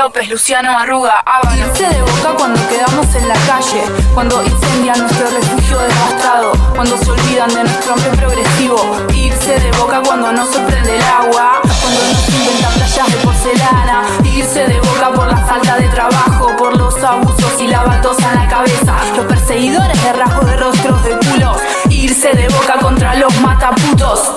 López, Luciano Arruga, Ábalos. Irse de Boca cuando quedamos en la calle, cuando incendian nuestro refugio devastado, cuando se olvidan de nuestro hambre progresivo. Irse de Boca cuando no sorprende el agua, cuando nos inventan playas de porcelana. Irse de Boca por la falta de trabajo, por los abusos y la baldosa en la cabeza, los perseguidores de rasgos de rostros de culos. Irse de Boca contra los mataputos.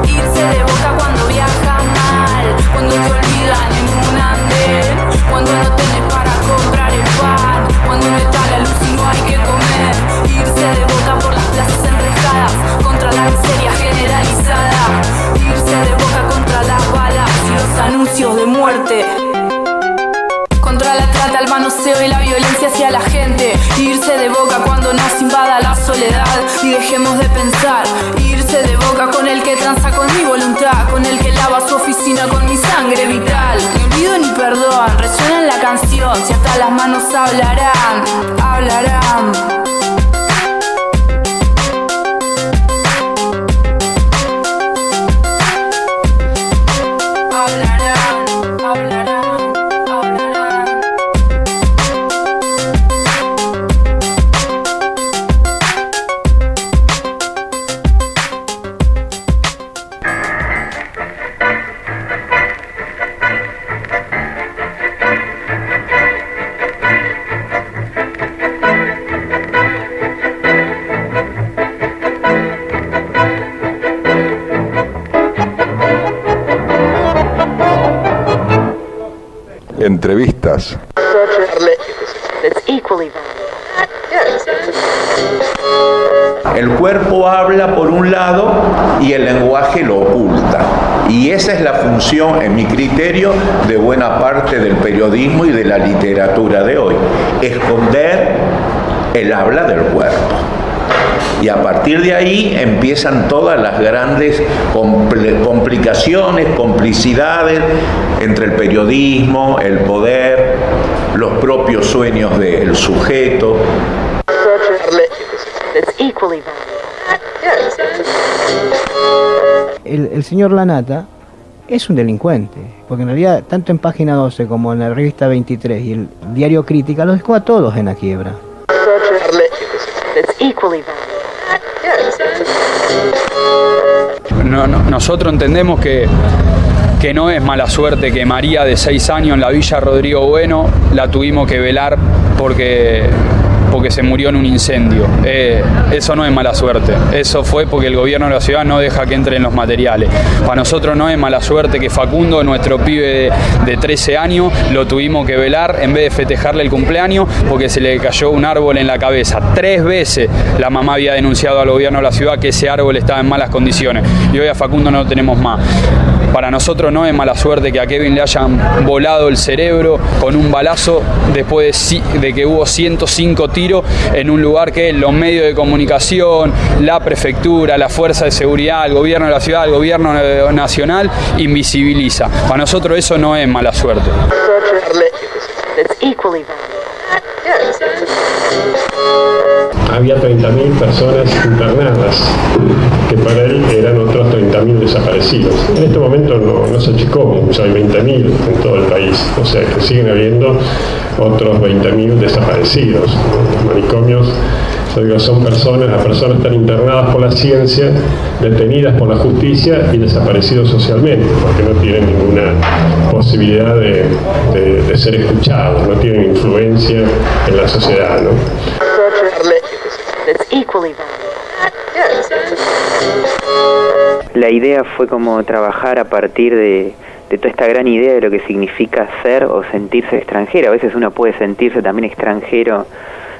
Irse de Boca cuando viajas mal, cuando te olvidan en un andén, cuando no tenés para comprar el pan, cuando no está la luz y no hay que comer. Irse de Boca por las plazas enrejadas, contra la miseria generalizada. Irse de Boca contra las balas y los anuncios de muerte, contra la trata, el manoseo y la violencia hacia la gente. Irse de Boca cuando nos invada la soledad y dejemos de pensar. Irse de Boca con el que tranza con mi voluntad, con el que lava su oficina con mi sangre vital. Ni olvido ni perdón, resuena en la canción, si hasta las manos hablarán, hablarán. Entrevistas. El cuerpo habla por un lado y el lenguaje lo oculta. Y esa es la función, en mi criterio, de buena parte del periodismo y de la literatura de hoy. Esconder el habla del cuerpo. Y a partir de ahí empiezan todas las grandes complicaciones, complicidades entre el periodismo, el poder, los propios sueños del sujeto. El señor Lanata es un delincuente, porque en realidad tanto en Página 12 como en la revista 23 y el diario Crítica los dejó a todos en la quiebra. Nosotros entendemos que no es mala suerte que María, de 6 años, en la Villa Rodrigo Bueno, la tuvimos que velar porque se murió en un incendio. Eso no es mala suerte. Eso fue porque el gobierno de la ciudad no deja que entren los materiales. Para nosotros no es mala suerte que Facundo, nuestro pibe de 13 años, lo tuvimos que velar en vez de festejarle el cumpleaños porque se le cayó un árbol en la cabeza. 3 veces la mamá había denunciado al gobierno de la ciudad que ese árbol estaba en malas condiciones. Y hoy a Facundo no lo tenemos más. Para nosotros no es mala suerte que a Kevin le hayan volado el cerebro con un balazo después de que hubo 105 tiros en un lugar que los medios de comunicación, la prefectura, la fuerza de seguridad, el gobierno de la ciudad, el gobierno nacional invisibiliza. Para nosotros eso no es mala suerte. Había 30.000 personas internadas, que para él eran otros 30.000 desaparecidos. En este momento no se achicó mucho, hay 20.000 en todo el país, o sea que siguen habiendo otros 20.000 desaparecidos. Los manicomios, son personas, las personas están internadas por la ciencia, detenidas por la justicia y desaparecidos socialmente, porque no tienen ninguna posibilidad de ser escuchados, no tienen influencia en la sociedad, ¿no? La idea fue como trabajar a partir de toda esta gran idea de lo que significa ser o sentirse extranjero. A veces uno puede sentirse también extranjero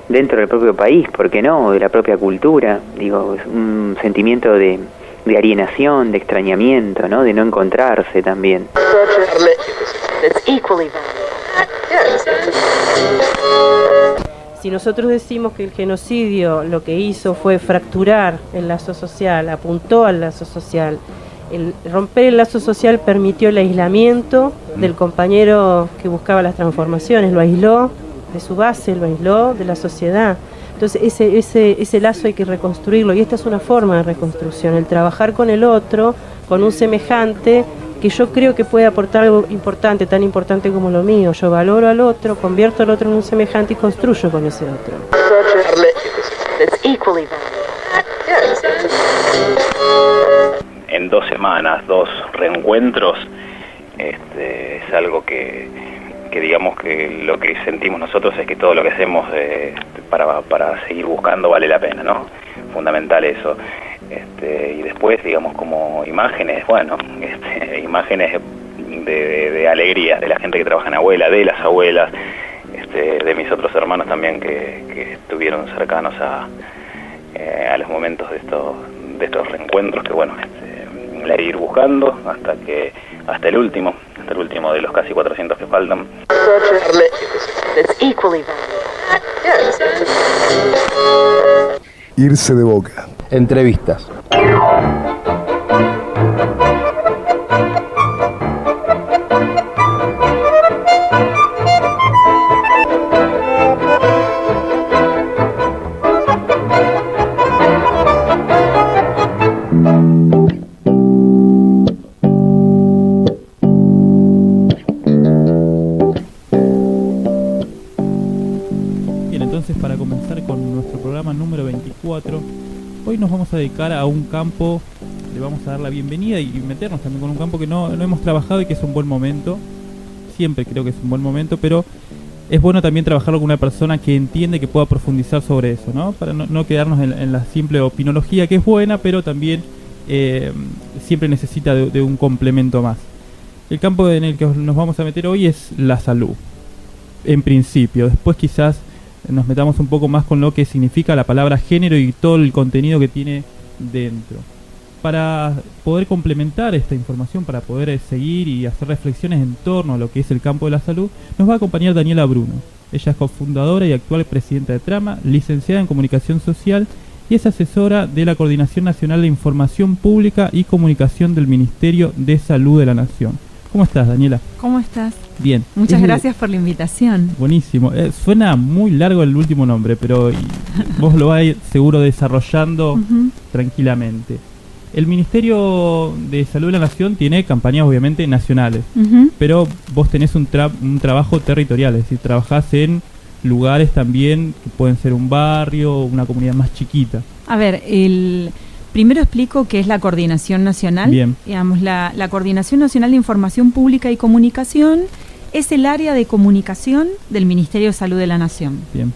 dentro del propio país, ¿por qué no? De la propia cultura, digo, es un sentimiento de alienación, de extrañamiento, ¿no? De no encontrarse también. Si nosotros decimos que el genocidio lo que hizo fue fracturar el lazo social, apuntó al lazo social, el romper el lazo social permitió el aislamiento del compañero que buscaba las transformaciones, lo aisló de su base, lo aisló de la sociedad. Entonces ese lazo hay que reconstruirlo, y esta es una forma de reconstrucción, el trabajar con el otro, con un semejante, que yo creo que puede aportar algo importante, tan importante como lo mío. Yo valoro al otro, convierto al otro en un semejante y construyo con ese otro. En 2 semanas, 2 reencuentros, es algo que digamos que lo que sentimos nosotros es que todo lo que hacemos para seguir buscando vale la pena, ¿no? Fundamental eso. Y después, digamos, como imágenes, bueno, imágenes de alegría de la gente que trabaja en Abuela, de las abuelas, de mis otros hermanos también que estuvieron cercanos a los momentos de estos reencuentros, que bueno, la ir buscando hasta el último de los casi 400 que faltan. Irse de Boca. Entrevistas. Para comenzar con nuestro programa número 24, hoy nos vamos a dedicar a un campo, le vamos a dar la bienvenida y meternos también con un campo que no hemos trabajado y que es un buen momento. Siempre creo que es un buen momento, pero es bueno también trabajarlo con una persona que entiende, que pueda profundizar sobre eso, ¿no? Para no quedarnos en la simple opinología, que es buena, pero también siempre necesita de un complemento más. El campo en el que nos vamos a meter hoy es la salud, en principio. Después quizás nos metamos un poco más con lo que significa la palabra género y todo el contenido que tiene dentro. Para poder complementar esta información, para poder seguir y hacer reflexiones en torno a lo que es el campo de la salud, nos va a acompañar Daniela Bruno. Ella es cofundadora y actual presidenta de Trama, licenciada en Comunicación Social y es asesora de la Coordinación Nacional de Información Pública y Comunicación del Ministerio de Salud de la Nación. ¿Cómo estás, Daniela? ¿Cómo estás? Bien. Muchas gracias por la invitación. Buenísimo. Suena muy largo el último nombre, pero vos lo vas a ir seguro desarrollando tranquilamente. El Ministerio de Salud de la Nación tiene campañas obviamente nacionales, pero vos tenés un trabajo territorial, es decir, trabajás en lugares también que pueden ser un barrio o una comunidad más chiquita. A ver, primero explico qué es la Coordinación Nacional. Bien. Digamos, la Coordinación Nacional de Información Pública y Comunicación es el área de comunicación del Ministerio de Salud de la Nación. Bien.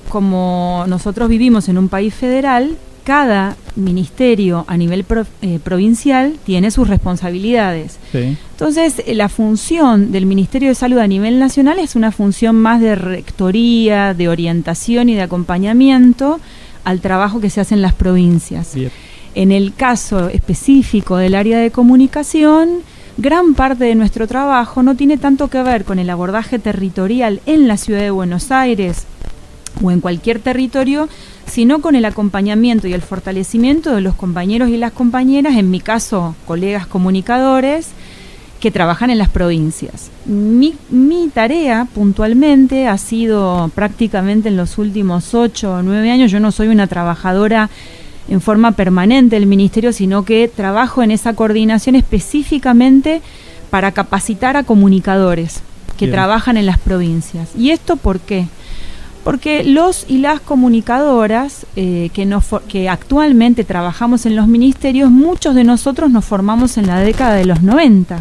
Como nosotros vivimos en un país federal, cada ministerio a nivel provincial tiene sus responsabilidades. Sí. Entonces, la función del Ministerio de Salud a nivel nacional es una función más de rectoría, de orientación y de acompañamiento al trabajo que se hace en las provincias. Bien. En el caso específico del área de comunicación, gran parte de nuestro trabajo no tiene tanto que ver con el abordaje territorial en la ciudad de Buenos Aires o en cualquier territorio, sino con el acompañamiento y el fortalecimiento de los compañeros y las compañeras, en mi caso, colegas comunicadores, que trabajan en las provincias. Mi tarea puntualmente ha sido prácticamente en los últimos 8 o 9 años, yo no soy una trabajadora en forma permanente del ministerio, sino que trabajo en esa coordinación específicamente para capacitar a comunicadores que trabajan en las provincias. ¿Y esto por qué? Porque los y las comunicadoras que actualmente trabajamos en los ministerios, muchos de nosotros nos formamos en la década de los 90.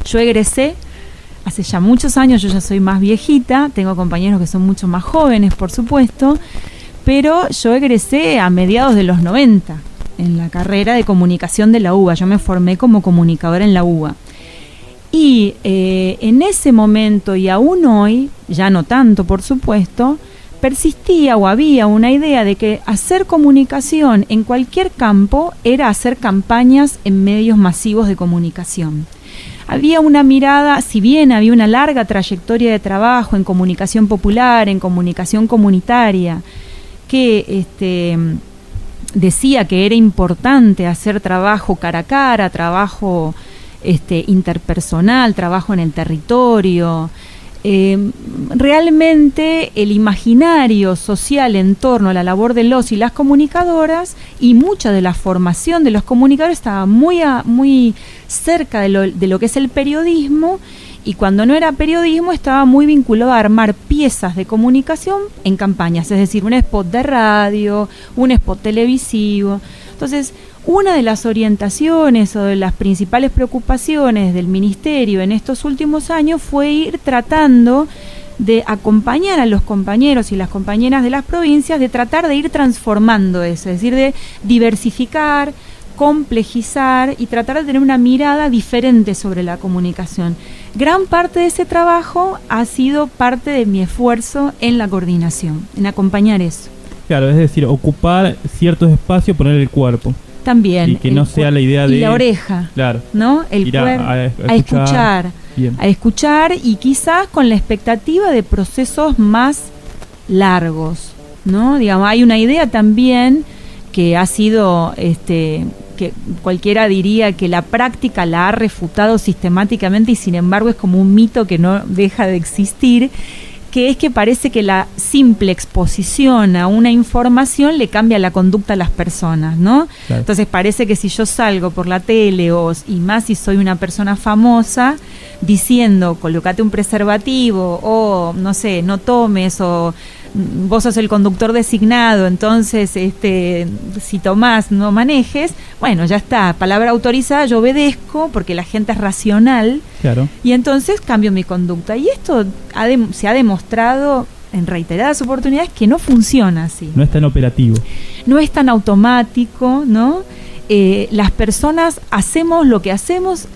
Yo egresé hace ya muchos años, yo ya soy más viejita, tengo compañeros que son mucho más jóvenes, por supuesto, pero yo egresé a mediados de los 90 en la carrera de comunicación de la UBA. Yo me formé como comunicadora en la UBA. Y en ese momento y aún hoy, ya no tanto por supuesto, persistía o había una idea de que hacer comunicación en cualquier campo era hacer campañas en medios masivos de comunicación. Había una mirada, si bien había una larga trayectoria de trabajo en comunicación popular, en comunicación comunitaria, que decía que era importante hacer trabajo cara a cara, trabajo interpersonal, trabajo en el territorio, realmente el imaginario social en torno a la labor de los y las comunicadoras y mucha de la formación de los comunicadores estaba muy cerca de lo que es el periodismo, y cuando no era periodismo estaba muy vinculado a armar piezas de comunicación en campañas, es decir, un spot de radio, un spot televisivo. Entonces, una de las orientaciones o de las principales preocupaciones del Ministerio en estos últimos años fue ir tratando de acompañar a los compañeros y las compañeras de las provincias, de tratar de ir transformando eso, es decir, de diversificar, complejizar y tratar de tener una mirada diferente sobre la comunicación. Gran parte de ese trabajo ha sido parte de mi esfuerzo en la coordinación, en acompañar eso. Claro, es decir, ocupar ciertos espacios, poner el cuerpo. También. Y que no sea la idea de... Y la oreja. Claro. ¿No? El cuerpo. A escuchar. Bien. A escuchar y quizás con la expectativa de procesos más largos, ¿no? Digamos, hay una idea también que ha sido... que cualquiera diría que la práctica la ha refutado sistemáticamente y sin embargo es como un mito que no deja de existir, que es que parece que la simple exposición a una información le cambia la conducta a las personas, ¿no? Claro. Entonces parece que si yo salgo por la tele y más si soy una persona famosa diciendo colócate un preservativo o no sé, no tomes o vos sos el conductor designado, entonces si tomás no manejes, bueno, ya está, palabra autorizada, yo obedezco porque la gente es racional. Claro. Y entonces cambio mi conducta. Y esto se ha demostrado en reiteradas oportunidades que no funciona así. No es tan operativo. No es tan automático, ¿no? Las personas hacemos lo que hacemos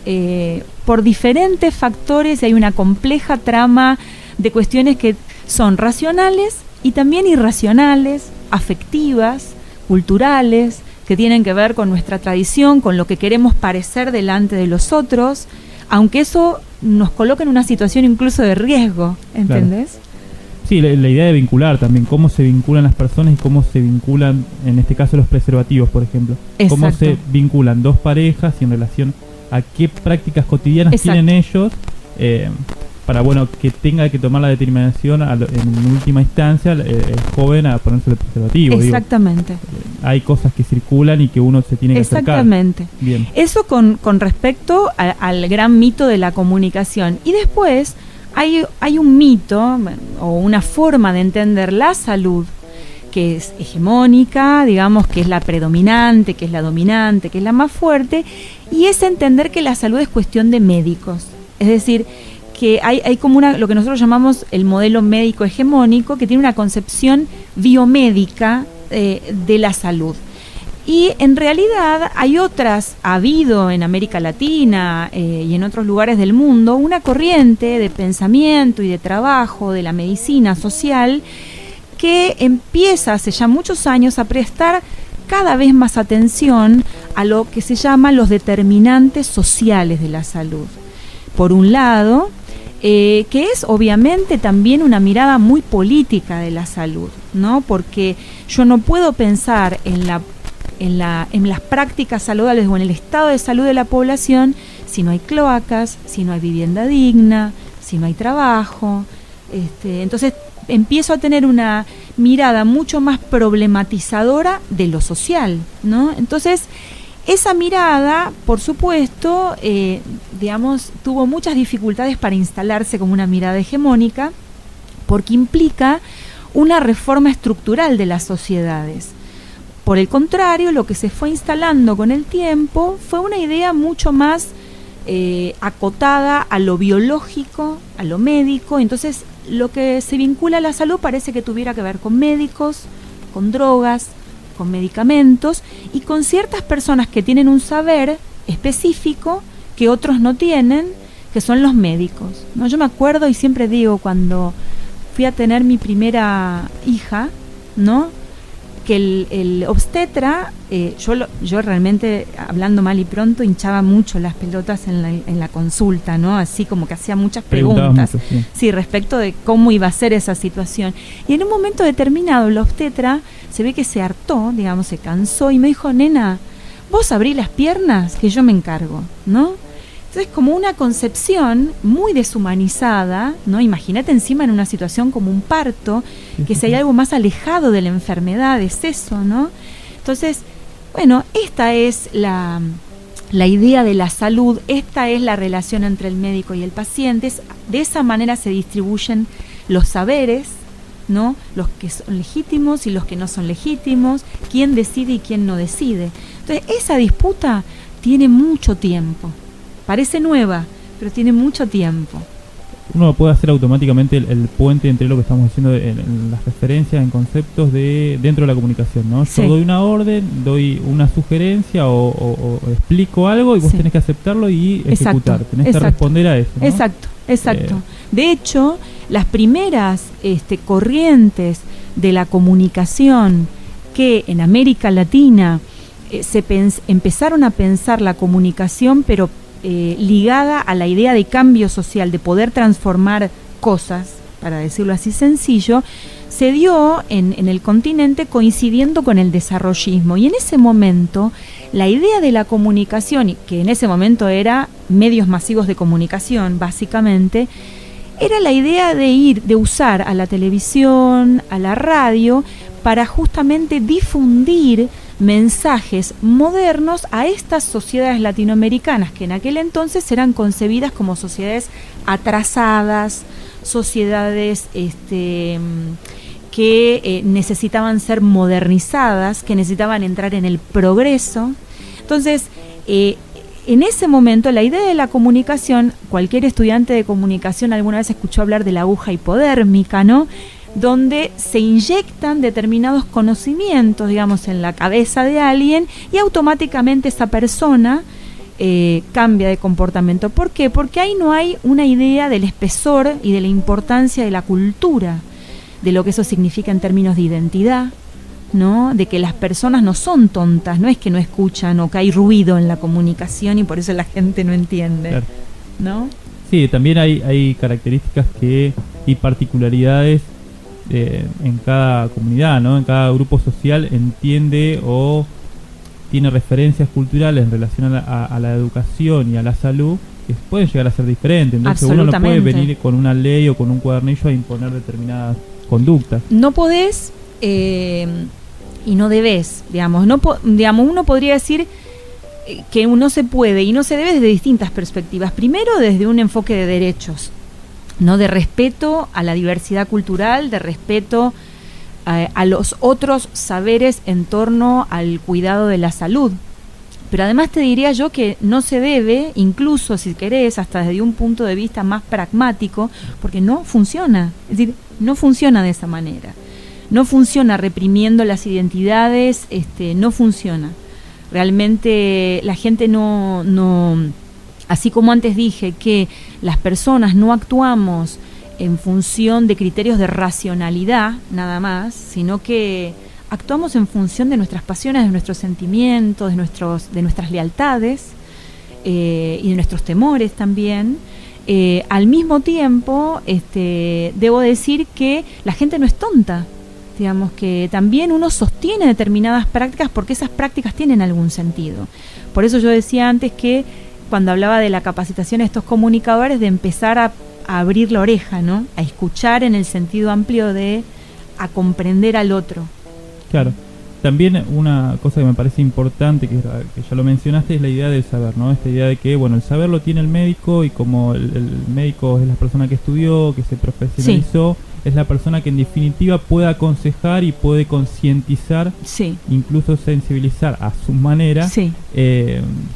por diferentes factores y hay una compleja trama de cuestiones que son racionales y también irracionales, afectivas, culturales, que tienen que ver con nuestra tradición, con lo que queremos parecer delante de los otros, aunque eso nos coloca en una situación incluso de riesgo, ¿entendés? Claro. Sí, la idea de vincular también, cómo se vinculan las personas y cómo se vinculan, en este caso, los preservativos, por ejemplo. Exacto. Cómo se vinculan dos parejas y en relación a qué prácticas cotidianas Exacto. tienen ellos para, que tenga que tomar la determinación en última instancia el joven a ponerse el preservativo. Exactamente. Digo, hay cosas que circulan y que uno se tiene que acercar. Exactamente. Bien. Eso con respecto al gran mito de la comunicación. Y después hay un mito o una forma de entender la salud que es hegemónica, digamos que es la predominante, que es la dominante, que es la más fuerte, y es entender que la salud es cuestión de médicos. Es decir, que hay como lo que nosotros llamamos el modelo médico hegemónico, que tiene una concepción biomédica de la salud. Y en realidad ha habido en América Latina y en otros lugares del mundo una corriente de pensamiento y de trabajo de la medicina social que empieza hace ya muchos años a prestar cada vez más atención a lo que se llama los determinantes sociales de la salud. Por un lado, que es obviamente también una mirada muy política de la salud, ¿no? Porque yo no puedo pensar en las prácticas saludables o en el estado de salud de la población si no hay cloacas, si no hay vivienda digna, si no hay trabajo. Entonces empiezo a tener una mirada mucho más problematizadora de lo social, ¿no? Entonces esa mirada, por supuesto, tuvo muchas dificultades para instalarse como una mirada hegemónica, porque implica una reforma estructural de las sociedades. Por el contrario, lo que se fue instalando con el tiempo fue una idea mucho más acotada a lo biológico, a lo médico. Entonces, lo que se vincula a la salud parece que tuviera que ver con médicos, con drogas, con medicamentos y con ciertas personas que tienen un saber específico que otros no tienen, que son los médicos, ¿no? Yo me acuerdo y siempre digo, cuando fui a tener mi primera hija, ¿no?, que el obstetra, yo realmente, hablando mal y pronto, hinchaba mucho las pelotas en la consulta, ¿no? Así como que hacía muchas preguntas, mucho, sí, respecto de cómo iba a ser esa situación. Y en un momento determinado el obstetra se ve que se hartó, digamos, se cansó y me dijo: nena, vos abrí las piernas que yo me encargo, ¿no? Entonces, como una concepción muy deshumanizada, ¿no? Imagínate encima en una situación como un parto, que si hay algo más alejado de la enfermedad es eso, ¿no? Entonces, bueno, esta es la idea de la salud, esta es la relación entre el médico y el paciente. De esa manera se distribuyen los saberes, ¿no? Los que son legítimos y los que no son legítimos, quién decide y quién no decide. Entonces, esa disputa tiene mucho tiempo. Parece nueva, pero tiene mucho tiempo. Uno puede hacer automáticamente el puente entre lo que estamos diciendo en las referencias, en conceptos dentro de la comunicación, ¿no? Sí. Yo doy una orden, doy una sugerencia o explico algo y vos tenés que aceptarlo y ejecutar. Tenés que responder a eso, ¿no? Exacto. De hecho, las primeras corrientes de la comunicación que en América Latina empezaron a pensar la comunicación, pero ligada a la idea de cambio social, de poder transformar cosas, para decirlo así sencillo, se dio en el continente coincidiendo con el desarrollismo. Y en ese momento, la idea de la comunicación, que en ese momento era medios masivos de comunicación, básicamente, era la idea de usar a la televisión, a la radio, para justamente difundir mensajes modernos a estas sociedades latinoamericanas que en aquel entonces eran concebidas como sociedades atrasadas, sociedades que necesitaban ser modernizadas, que necesitaban entrar en el progreso. Entonces, en ese momento la idea de la comunicación, cualquier estudiante de comunicación alguna vez escuchó hablar de la aguja hipodérmica, ¿no? Donde se inyectan determinados conocimientos, digamos, en la cabeza de alguien y automáticamente esa persona cambia de comportamiento. ¿Por qué? Porque ahí no hay una idea del espesor y de la importancia de la cultura, de lo que eso significa en términos de identidad, ¿no? De que las personas no son tontas, no es que no escuchan o que hay ruido en la comunicación y por eso la gente no entiende, claro, ¿no? Sí, también hay características y particularidades en cada comunidad, ¿no? En cada grupo social entiende o tiene referencias culturales en relación a la educación y a la salud que pueden llegar a ser diferentes. Entonces uno no puede venir con una ley o con un cuadernillo a imponer determinadas conductas. No podés y no debés, digamos. Uno podría decir que no se puede y no se debe desde distintas perspectivas. Primero, desde un enfoque de derechos, ¿no? De respeto a la diversidad cultural, de respeto a los otros saberes en torno al cuidado de la salud. Pero además te diría yo que no se debe, incluso si querés, hasta desde un punto de vista más pragmático, porque no funciona. Es decir, no funciona de esa manera. No funciona reprimiendo las identidades, no funciona. Realmente la gente no, así como antes dije que las personas no actuamos en función de criterios de racionalidad nada más, sino que actuamos en función de nuestras pasiones, de nuestros sentimientos, de nuestras lealtades y de nuestros temores también. Al mismo tiempo, debo decir que la gente no es tonta. Digamos que también uno sostiene determinadas prácticas porque esas prácticas tienen algún sentido. Por eso yo decía antes que cuando hablaba de la capacitación de estos comunicadores, de empezar a abrir la oreja, ¿no? A escuchar en el sentido amplio de a comprender al otro. Claro. También una cosa que me parece importante, que ya lo mencionaste, es la idea del saber, ¿no? Esta idea de que, bueno, el saber lo tiene el médico y como el médico es la persona que estudió, que se profesionalizó, sí, es la persona que en definitiva puede aconsejar y puede concientizar, sí, incluso sensibilizar a su manera, sí,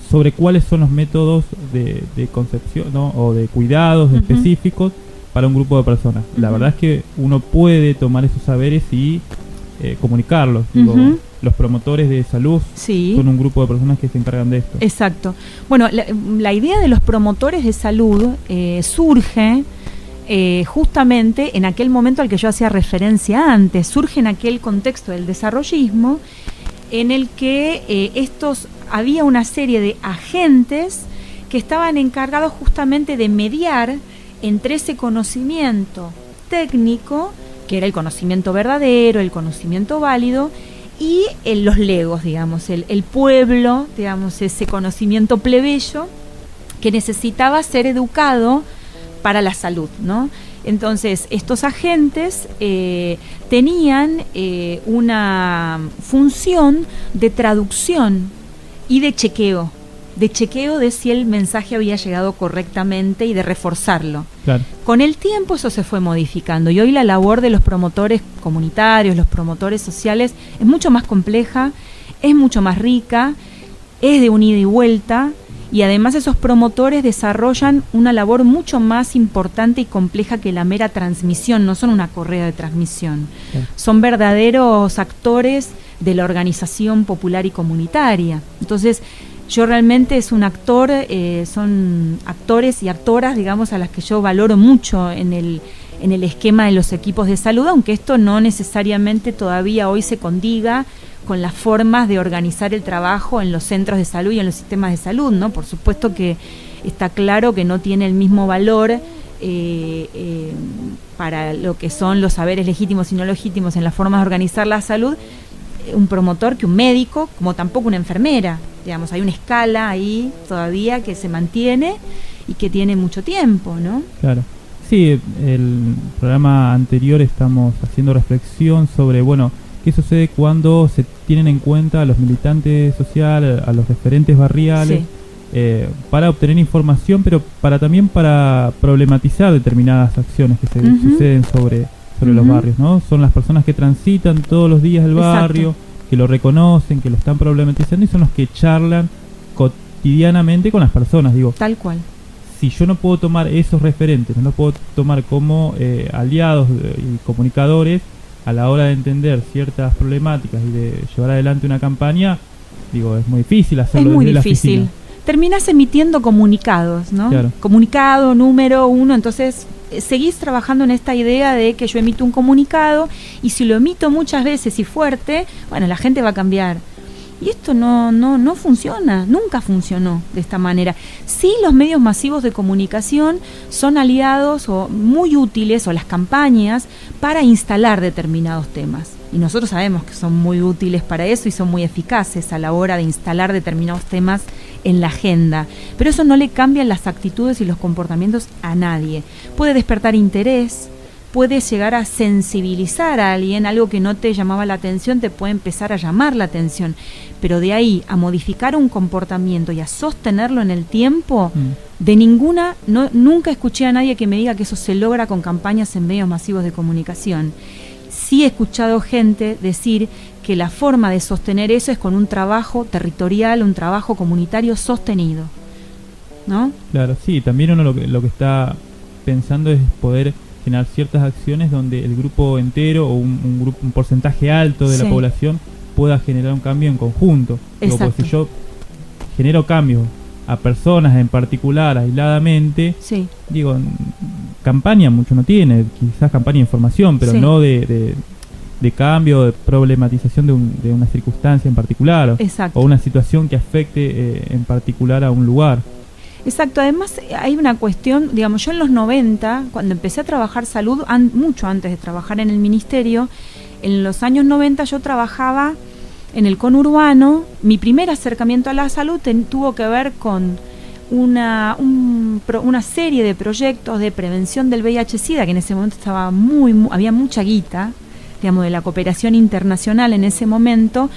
sobre cuáles son los métodos de concepción, ¿no? O de cuidados específicos para un grupo de personas. La verdad es que uno puede tomar esos saberes y comunicarlos. Digo, los promotores de salud, sí, son un grupo de personas que se encargan de esto. Exacto. Bueno, la idea de los promotores de salud surge justamente en aquel momento al que yo hacía referencia antes. Surge en aquel contexto del desarrollismo en el que había una serie de agentes que estaban encargados justamente de mediar entre ese conocimiento técnico, que era el conocimiento verdadero, el conocimiento válido, y los legos, digamos, el pueblo, digamos, ese conocimiento plebeyo que necesitaba ser educado para la salud, ¿no? Entonces, estos agentes tenían una función de traducción y de chequeo de si el mensaje había llegado correctamente y de reforzarlo. Claro. Con el tiempo eso se fue modificando y hoy la labor de los promotores comunitarios, los promotores sociales, es mucho más compleja, es mucho más rica, es de un ida y vuelta. Y además esos promotores desarrollan una labor mucho más importante y compleja que la mera transmisión, no son una correa de transmisión, son verdaderos actores de la organización popular y comunitaria. Entonces, yo realmente es un actor, son actores y actoras, digamos, a las que yo valoro mucho en el esquema de los equipos de salud, aunque esto no necesariamente todavía hoy se condiga con las formas de organizar el trabajo en los centros de salud y en los sistemas de salud, ¿no? Por supuesto que está claro que no tiene el mismo valor para lo que son los saberes legítimos y no legítimos en las formas de organizar la salud, un promotor que un médico, como tampoco una enfermera. Digamos, hay una escala ahí todavía que se mantiene y que tiene mucho tiempo, ¿no? Claro. Sí, el programa anterior estamos haciendo reflexión sobre, bueno, qué sucede cuando se tienen en cuenta a los militantes sociales, a los referentes barriales, para obtener información, pero también para problematizar determinadas acciones que se suceden sobre los barrios, ¿no? Son las personas que transitan todos los días el barrio, que lo reconocen, que lo están problematizando y son los que charlan cotidianamente con las personas, digo. Tal cual. Si yo no puedo tomar esos referentes, no los puedo tomar como aliados y comunicadores a la hora de entender ciertas problemáticas y de llevar adelante una campaña, digo, es muy difícil hacerlo. Es muy difícil. Terminás emitiendo comunicados, ¿no? Claro. Comunicado número 1, entonces seguís trabajando en esta idea de que yo emito un comunicado y si lo emito muchas veces y fuerte, bueno, la gente va a cambiar. Y esto no funciona, nunca funcionó de esta manera. Sí, los medios masivos de comunicación son aliados o muy útiles, o las campañas, para instalar determinados temas. Y nosotros sabemos que son muy útiles para eso y son muy eficaces a la hora de instalar determinados temas en la agenda. Pero eso no le cambia las actitudes y los comportamientos a nadie. Puede despertar interés, puede llegar a sensibilizar a alguien, algo que no te llamaba la atención te puede empezar a llamar la atención, pero de ahí a modificar un comportamiento y a sostenerlo en el tiempo, nunca escuché a nadie que me diga que eso se logra con campañas en medios masivos de comunicación. Sí he escuchado gente decir que la forma de sostener eso es con un trabajo territorial, un trabajo comunitario sostenido, ¿no? Claro, sí, también uno lo que está pensando es poder generar ciertas acciones donde el grupo entero o un porcentaje alto de la población pueda generar un cambio en conjunto. Digo, porque si yo genero cambios a personas en particular, aisladamente, digo, campaña mucho no tiene, quizás campaña de información, pero no de cambio, de problematización de una circunstancia en particular o una situación que afecte en particular a un lugar. Exacto, además hay una cuestión, digamos, yo en los 90, cuando empecé a trabajar salud, mucho antes de trabajar en el ministerio, en los años 90 yo trabajaba en el conurbano. Mi primer acercamiento a la salud tuvo que ver con una serie de proyectos de prevención del VIH-Sida, que en ese momento estaba había mucha guita, digamos, de la cooperación internacional en ese momento,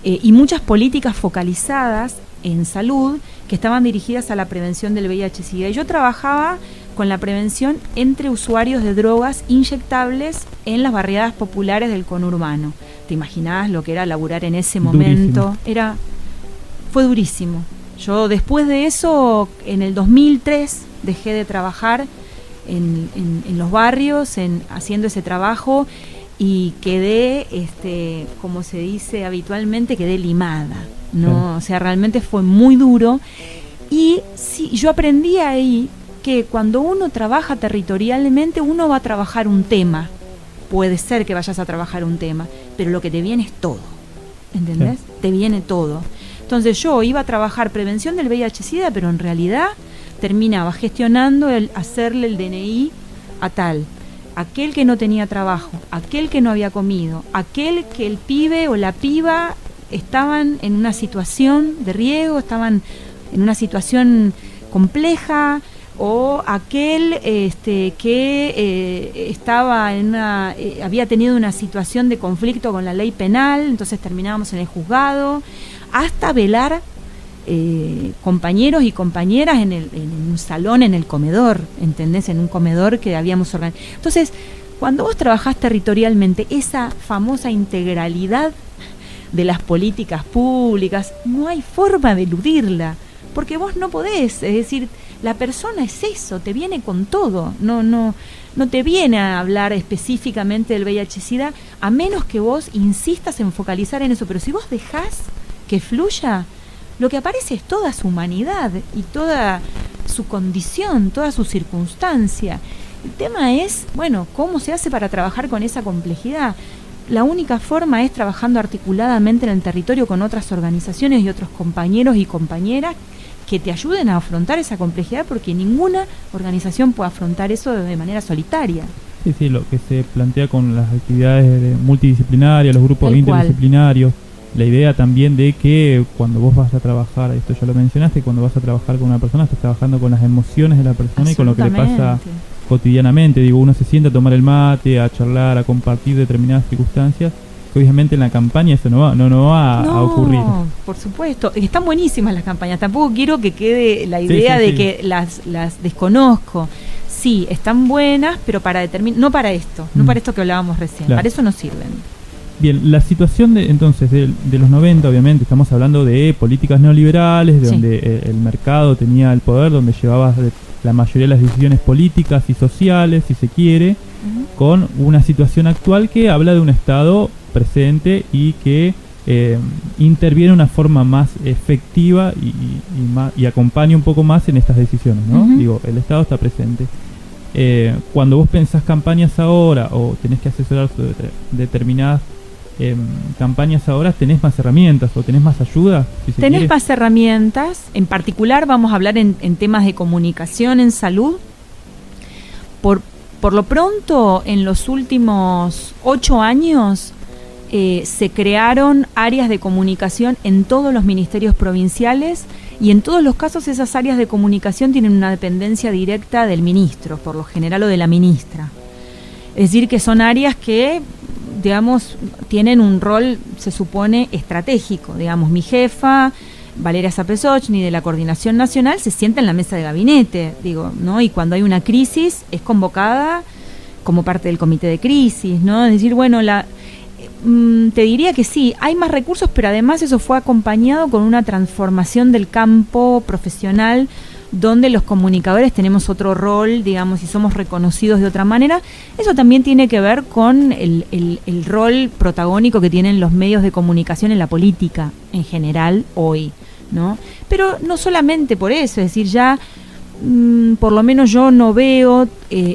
y muchas políticas focalizadas en salud que estaban dirigidas a la prevención del VIH-Sida. Y yo trabajaba con la prevención entre usuarios de drogas inyectables en las barriadas populares del conurbano. ¿Te imaginabas lo que era laburar en ese momento? Fue durísimo. Yo después de eso, en el 2003, dejé de trabajar en los barrios, haciendo ese trabajo, y quedé, como se dice habitualmente, quedé limada, ¿no? O sea, realmente fue muy duro. Y sí, yo aprendí ahí que cuando uno trabaja territorialmente, uno va a trabajar un tema. Puede ser que vayas a trabajar un tema, pero lo que te viene es todo, ¿entendés? Te viene todo. Entonces yo iba a trabajar prevención del VIH-Sida, pero en realidad terminaba gestionando hacerle el DNI a tal, aquel que no tenía trabajo, aquel que no había comido, aquel que el pibe o la piba estaban en una situación de riesgo, estaban en una situación compleja, o aquel que estaba había tenido una situación de conflicto con la ley penal, entonces terminábamos en el juzgado, hasta velar compañeros y compañeras en un salón, en el comedor, ¿entendés? En un comedor que habíamos organizado. Entonces, cuando vos trabajás territorialmente, esa famosa integralidad de las políticas públicas, no hay forma de eludirla, porque vos no podés, es decir, la persona es eso, te viene con todo, no te viene a hablar específicamente del VIH-Sida, a menos que vos insistas en focalizar en eso, pero si vos dejás que fluya, lo que aparece es toda su humanidad y toda su condición, toda su circunstancia. El tema es, bueno, ¿cómo se hace para trabajar con esa complejidad? La única forma es trabajando articuladamente en el territorio con otras organizaciones y otros compañeros y compañeras que te ayuden a afrontar esa complejidad, porque ninguna organización puede afrontar eso de manera solitaria. Sí, lo que se plantea con las actividades multidisciplinarias, los grupos interdisciplinarios, la idea también de que cuando vos vas a trabajar, esto ya lo mencionaste, cuando vas a trabajar con una persona, estás trabajando con las emociones de la persona y con lo que le pasa cotidianamente. Digo, uno se sienta a tomar el mate, a charlar, a compartir determinadas circunstancias, que obviamente en la campaña eso no va a ocurrir. No, por supuesto. Están buenísimas las campañas. Tampoco quiero que quede la idea de que las desconozco. Sí, están buenas, pero para no para esto, no para esto que hablábamos recién. Claro. Para eso no sirven. Bien, la situación entonces de los 90, obviamente, estamos hablando de políticas neoliberales, donde el mercado tenía el poder, donde llevaba la mayoría de las decisiones políticas y sociales, si se quiere, con una situación actual que habla de un Estado presente y que interviene de una forma más efectiva y acompaña un poco más en estas decisiones, ¿no? Digo, el Estado está presente. Cuando vos pensás campañas ahora o tenés que asesorar sobre determinadas campañas ahora, ¿tenés más herramientas o tenés más ayuda? Si tenés más herramientas. En particular vamos a hablar en temas de comunicación en salud. Por lo pronto, en los últimos 8 años se crearon áreas de comunicación en todos los ministerios provinciales, y en todos los casos esas áreas de comunicación tienen una dependencia directa del ministro, por lo general, o de la ministra. Es decir, que son áreas que, digamos, tienen un rol, se supone, estratégico. Digamos, mi jefa, Valeria Zapesochny, de la Coordinación Nacional, se sienta en la mesa de gabinete, digo, ¿no? Y cuando hay una crisis es convocada como parte del comité de crisis, ¿no? Es decir, bueno, te diría que sí, hay más recursos, pero además eso fue acompañado con una transformación del campo profesional, donde los comunicadores tenemos otro rol, digamos, y somos reconocidos de otra manera. Eso también tiene que ver con el rol protagónico que tienen los medios de comunicación en la política en general hoy, ¿no? Pero no solamente por eso, es decir, ya por lo menos yo no veo,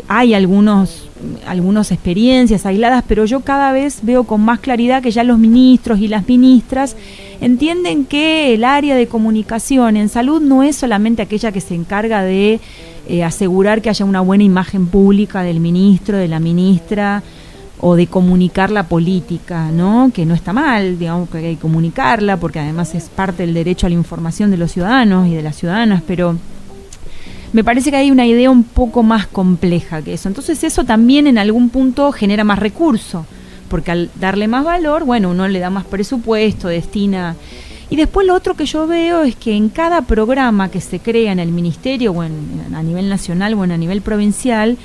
hay algunas experiencias aisladas, pero yo cada vez veo con más claridad que ya los ministros y las ministras entienden que el área de comunicación en salud no es solamente aquella que se encarga de asegurar que haya una buena imagen pública del ministro, de la ministra, o de comunicar la política, ¿no? Que no está mal, digamos, que hay que comunicarla, porque además es parte del derecho a la información de los ciudadanos y de las ciudadanas, pero me parece que hay una idea un poco más compleja que eso. Entonces eso también en algún punto genera más recurso, porque al darle más valor, bueno, uno le da más presupuesto, destina. Y después lo otro que yo veo es que en cada programa que se crea en el ministerio, o a nivel nacional o a nivel provincial,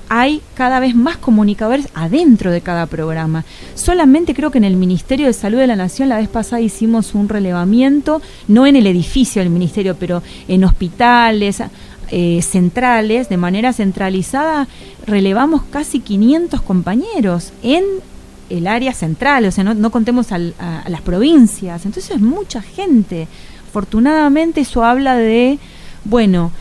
hay cada vez más comunicadores adentro de cada programa. Solamente creo que en el Ministerio de Salud de la Nación la vez pasada hicimos un relevamiento, no en el edificio del ministerio, pero en hospitales centrales, de manera centralizada, relevamos casi 500 compañeros en el área central, o sea, no contemos a las provincias. Entonces es mucha gente. Afortunadamente eso habla de, bueno,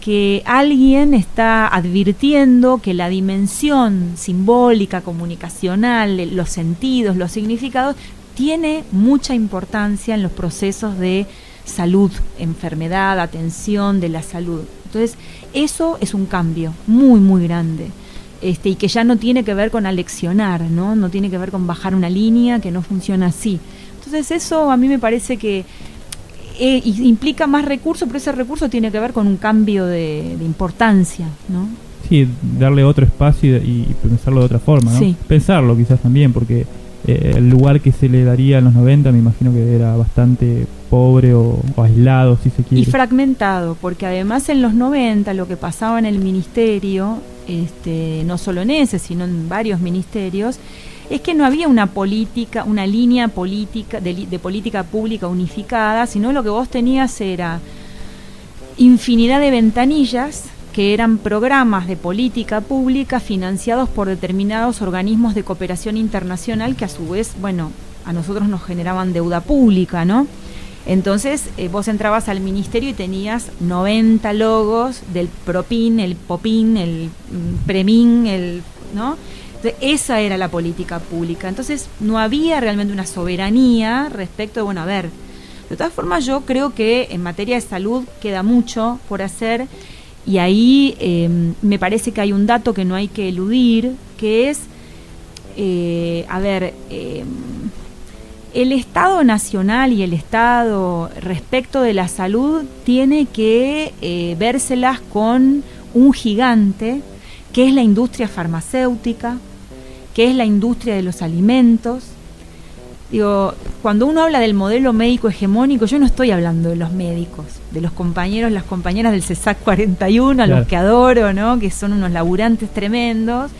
que alguien está advirtiendo que la dimensión simbólica, comunicacional, los sentidos, los significados, tiene mucha importancia en los procesos de salud, enfermedad, atención de la salud. Entonces, eso es un cambio muy, muy grande. Y que ya no tiene que ver con aleccionar, ¿no? No tiene que ver con bajar una línea que no funciona así. Entonces, eso a mí me parece que implica más recursos, pero ese recurso tiene que ver con un cambio de importancia, ¿no? Sí, darle otro espacio y pensarlo de otra forma, ¿no? Sí. Pensarlo quizás también, porque el lugar que se le daría en los 90 me imagino que era bastante pobre o aislado, si se quiere. Y fragmentado, porque además en los 90 lo que pasaba en el ministerio, no solo en ese, sino en varios ministerios, es que no había una política, una línea política de política pública unificada, sino lo que vos tenías era infinidad de ventanillas que eran programas de política pública financiados por determinados organismos de cooperación internacional que a su vez, bueno, a nosotros nos generaban deuda pública, ¿no? Entonces vos entrabas al ministerio y tenías 90 logos del PROPIN, el POPIN, el PREMIN, ¿no? Entonces, esa era la política pública. Entonces no había realmente una soberanía respecto de, bueno, a ver, de todas formas yo creo que en materia de salud queda mucho por hacer. Y ahí me parece que hay un dato que no hay que eludir, que es, el Estado nacional y el Estado respecto de la salud tiene que vérselas con un gigante, que es la industria farmacéutica, que es la industria de los alimentos. Digo, cuando uno habla del modelo médico hegemónico, yo no estoy hablando de los médicos, de los compañeros, las compañeras del CESAC 41, claro, a los que adoro, ¿no? Que son unos laburantes tremendos,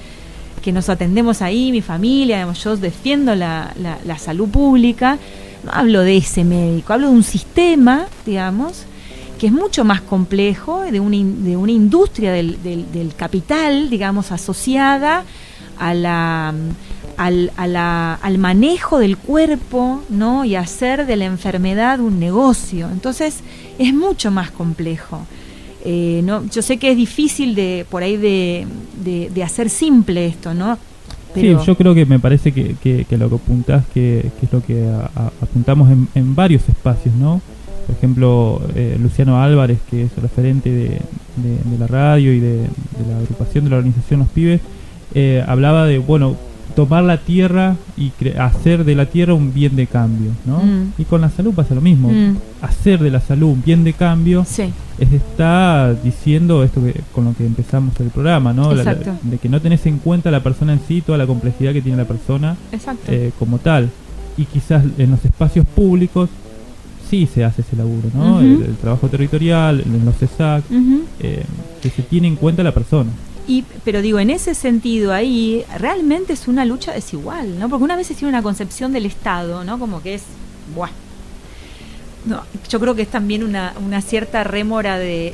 que nos atendemos ahí, mi familia, digamos, yo defiendo la salud pública. No hablo de ese médico, hablo de un sistema, digamos, que es mucho más complejo, de una industria del capital, digamos, asociada al manejo del cuerpo, ¿no? Y hacer de la enfermedad un negocio. Entonces es mucho más complejo. ¿No? Yo sé que es difícil de hacer simple esto, ¿no? Pero... Sí, yo creo que me parece que lo que apuntás, que es lo que apuntamos en varios espacios, ¿no? Por ejemplo, Luciano Álvarez, que es referente de la radio y de la agrupación de la organización Los Pibes, hablaba de, bueno, tomar la tierra y hacer de la tierra un bien de cambio, ¿no? Y con la salud pasa lo mismo. Hacer de la salud un bien de cambio, sí, está diciendo esto con lo que empezamos el programa, ¿no? De que no tenés en cuenta a la persona en sí, toda la complejidad que tiene la persona como tal. Y quizás en los espacios públicos sí se hace ese laburo, ¿no? El trabajo territorial, en los CESAC, que se tiene en cuenta la persona. Pero digo, en ese sentido ahí realmente es una lucha desigual, ¿no? Porque una vez se tiene una concepción del Estado, ¿no? Como que es, ¡buah! No, yo creo que es también una cierta rémora de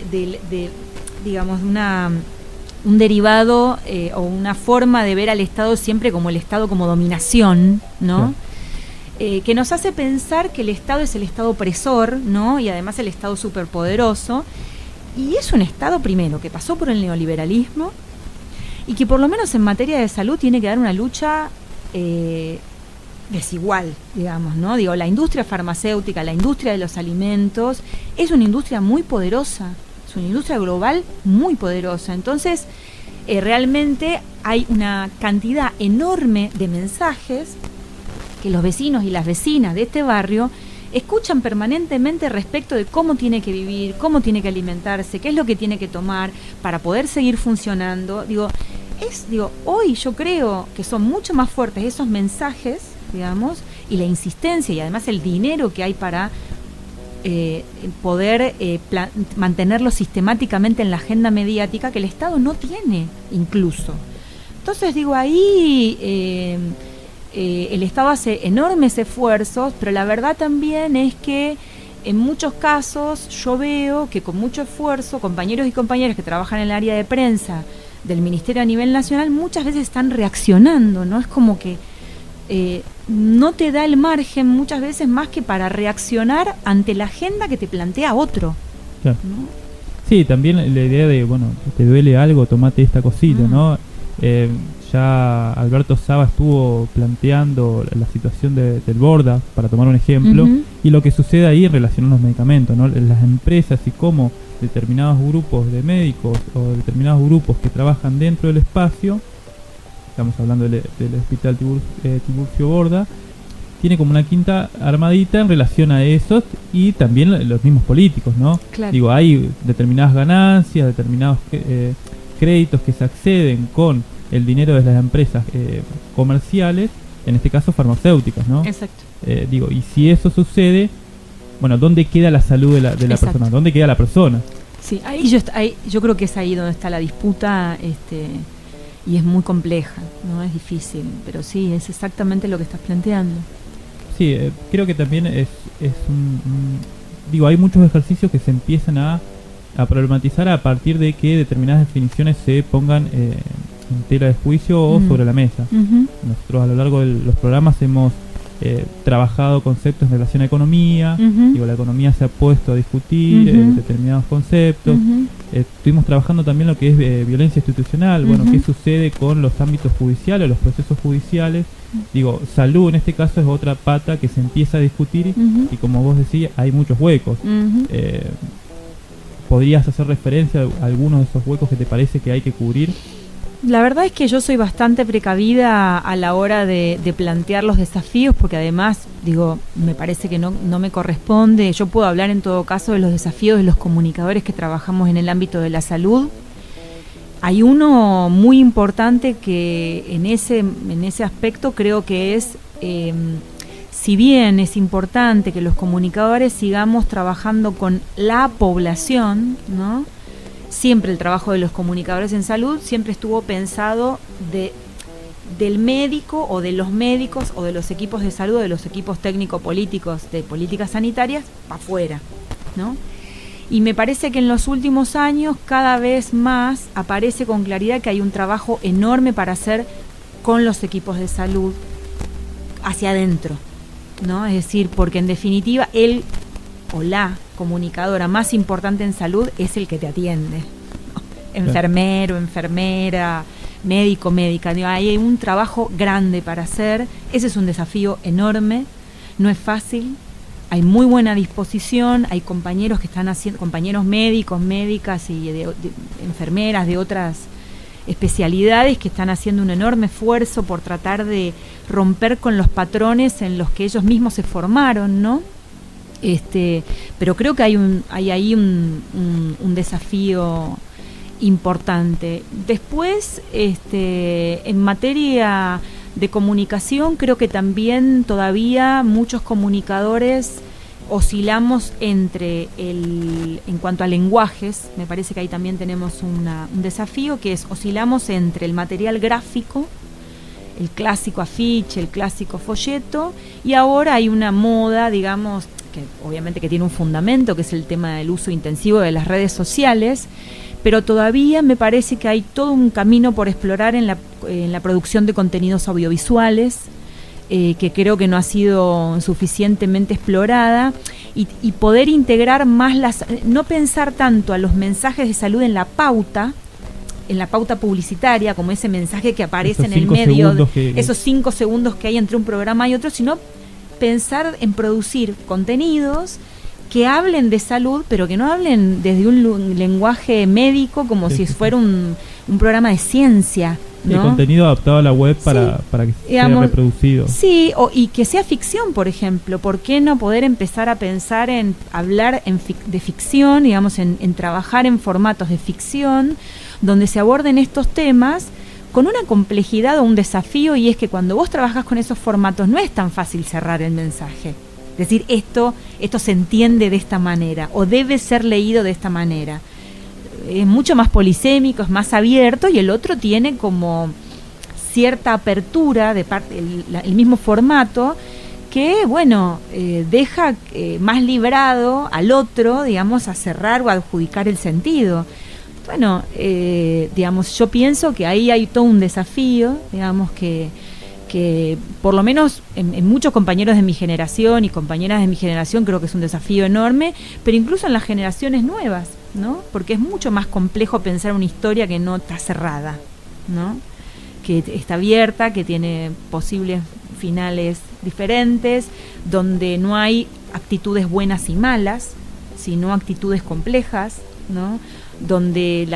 digamos, un derivado o una forma de ver al Estado siempre como el Estado como dominación, ¿no? Sí. Que nos hace pensar que el Estado es el Estado opresor, ¿no? Y además el Estado superpoderoso. Y es un Estado, primero, que pasó por el neoliberalismo y que por lo menos en materia de salud tiene que dar una lucha desigual, digamos, ¿no? Digo, la industria farmacéutica, la industria de los alimentos, es una industria muy poderosa, es una industria global muy poderosa. Entonces, realmente hay una cantidad enorme de mensajes que los vecinos y las vecinas de este barrio escuchan permanentemente respecto de cómo tiene que vivir, cómo tiene que alimentarse, qué es lo que tiene que tomar para poder seguir funcionando. Hoy yo creo que son mucho más fuertes esos mensajes, digamos, y la insistencia y además el dinero que hay para poder mantenerlo sistemáticamente en la agenda mediática, que el Estado no tiene incluso. Entonces digo, ahí el Estado hace enormes esfuerzos, pero la verdad también es que en muchos casos yo veo que con mucho esfuerzo compañeros y compañeras que trabajan en el área de prensa del Ministerio a nivel nacional muchas veces están reaccionando, ¿no? Es como que no te da el margen muchas veces más que para reaccionar ante la agenda que te plantea otro. Claro. ¿No? Sí, también la idea de, bueno, te duele algo, tomate esta cosita, ¿no? Ya Alberto Saba estuvo planteando la situación del Borda, para tomar un ejemplo, y lo que sucede ahí en relación a los medicamentos, ¿no? Las empresas y cómo determinados grupos de médicos o determinados grupos que trabajan dentro del espacio, estamos hablando del hospital Tiburcio Borda, tiene como una quinta armadita en relación a eso, y también los mismos políticos, ¿no? Claro. Digo, hay determinadas ganancias, determinados créditos que se acceden con el dinero de las empresas comerciales, en este caso farmacéuticas, ¿no? Exacto. Digo, y si eso sucede, bueno, ¿dónde queda la salud de la persona? ¿Dónde queda la persona? Sí, yo creo que es ahí donde está la disputa, y es muy compleja, no es difícil, pero sí, es exactamente lo que estás planteando. Sí, creo que también es digo, hay muchos ejercicios que se empiezan a problematizar a partir de que determinadas definiciones se pongan en tela de juicio o sobre la mesa. Nosotros a lo largo de los programas hemos trabajado conceptos en relación a economía. Digo, la economía se ha puesto a discutir determinados conceptos. Estuvimos trabajando también lo que es violencia institucional, bueno, qué sucede con los ámbitos judiciales, los procesos judiciales. Digo, salud en este caso es otra pata que se empieza a discutir, y como vos decís, hay muchos huecos. ¿Podrías hacer referencia a algunos de esos huecos que te parece que hay que cubrir? La verdad es que yo soy bastante precavida a la hora de plantear los desafíos, porque además, digo, me parece que no me corresponde. Yo puedo hablar en todo caso de los desafíos de los comunicadores que trabajamos en el ámbito de la salud. Hay uno muy importante que en ese aspecto creo que es, si bien es importante que los comunicadores sigamos trabajando con la población, ¿no? Siempre el trabajo de los comunicadores en salud siempre estuvo pensado del médico o de los médicos o de los equipos de salud, de los equipos técnico-políticos de políticas sanitarias, para afuera, ¿no? Y me parece que en los últimos años cada vez más aparece con claridad que hay un trabajo enorme para hacer con los equipos de salud hacia adentro, ¿no? Es decir, porque en definitiva él o la comunicadora más importante en salud es el que te atiende, ¿no? Enfermero, enfermera, médico, médica. Hay un trabajo grande para hacer. Ese es un desafío enorme, no es fácil. Hay muy buena disposición, hay compañeros que están haciendo, compañeros médicos, médicas y de enfermeras de otras especialidades que están haciendo un enorme esfuerzo por tratar de romper con los patrones en los que ellos mismos se formaron, ¿no? Pero creo que hay ahí un desafío importante. Después, en materia de comunicación, creo que también todavía muchos comunicadores oscilamos en cuanto a lenguajes. Me parece que ahí también tenemos un desafío, que es oscilamos entre el material gráfico, el clásico afiche, el clásico folleto, y ahora hay una moda, digamos, que obviamente que tiene un fundamento, que es el tema del uso intensivo de las redes sociales, pero todavía me parece que hay todo un camino por explorar en la producción de contenidos audiovisuales, que creo que no ha sido suficientemente explorada, y poder integrar más no pensar tanto a los mensajes de salud en la pauta publicitaria, como ese mensaje que aparece en el medio, esos 5 segundos que hay entre un programa y otro, sino pensar en producir contenidos que hablen de salud, pero que no hablen desde un lenguaje médico como si fuera un programa de ciencia, ¿no? El contenido adaptado a la web para que sea reproducido. Sí, y que sea ficción, por ejemplo. ¿Por qué no poder empezar a pensar en hablar de ficción, digamos, en trabajar en formatos de ficción, donde se aborden estos temas con una complejidad o un desafío, y es que cuando vos trabajas con esos formatos no es tan fácil cerrar el mensaje. Es decir, esto se entiende de esta manera o debe ser leído de esta manera. Es mucho más polisémico, es más abierto, y el otro tiene como cierta apertura de parte el mismo formato que, bueno, deja más librado al otro, digamos, a cerrar o a adjudicar el sentido. Bueno, digamos, yo pienso que ahí hay todo un desafío, digamos, que por lo menos en muchos compañeros de mi generación y compañeras de mi generación creo que es un desafío enorme, pero incluso en las generaciones nuevas, ¿no? Porque es mucho más complejo pensar una historia que no está cerrada, ¿no? Que está abierta, que tiene posibles finales diferentes, donde no hay actitudes buenas y malas, sino actitudes complejas, ¿no? Donde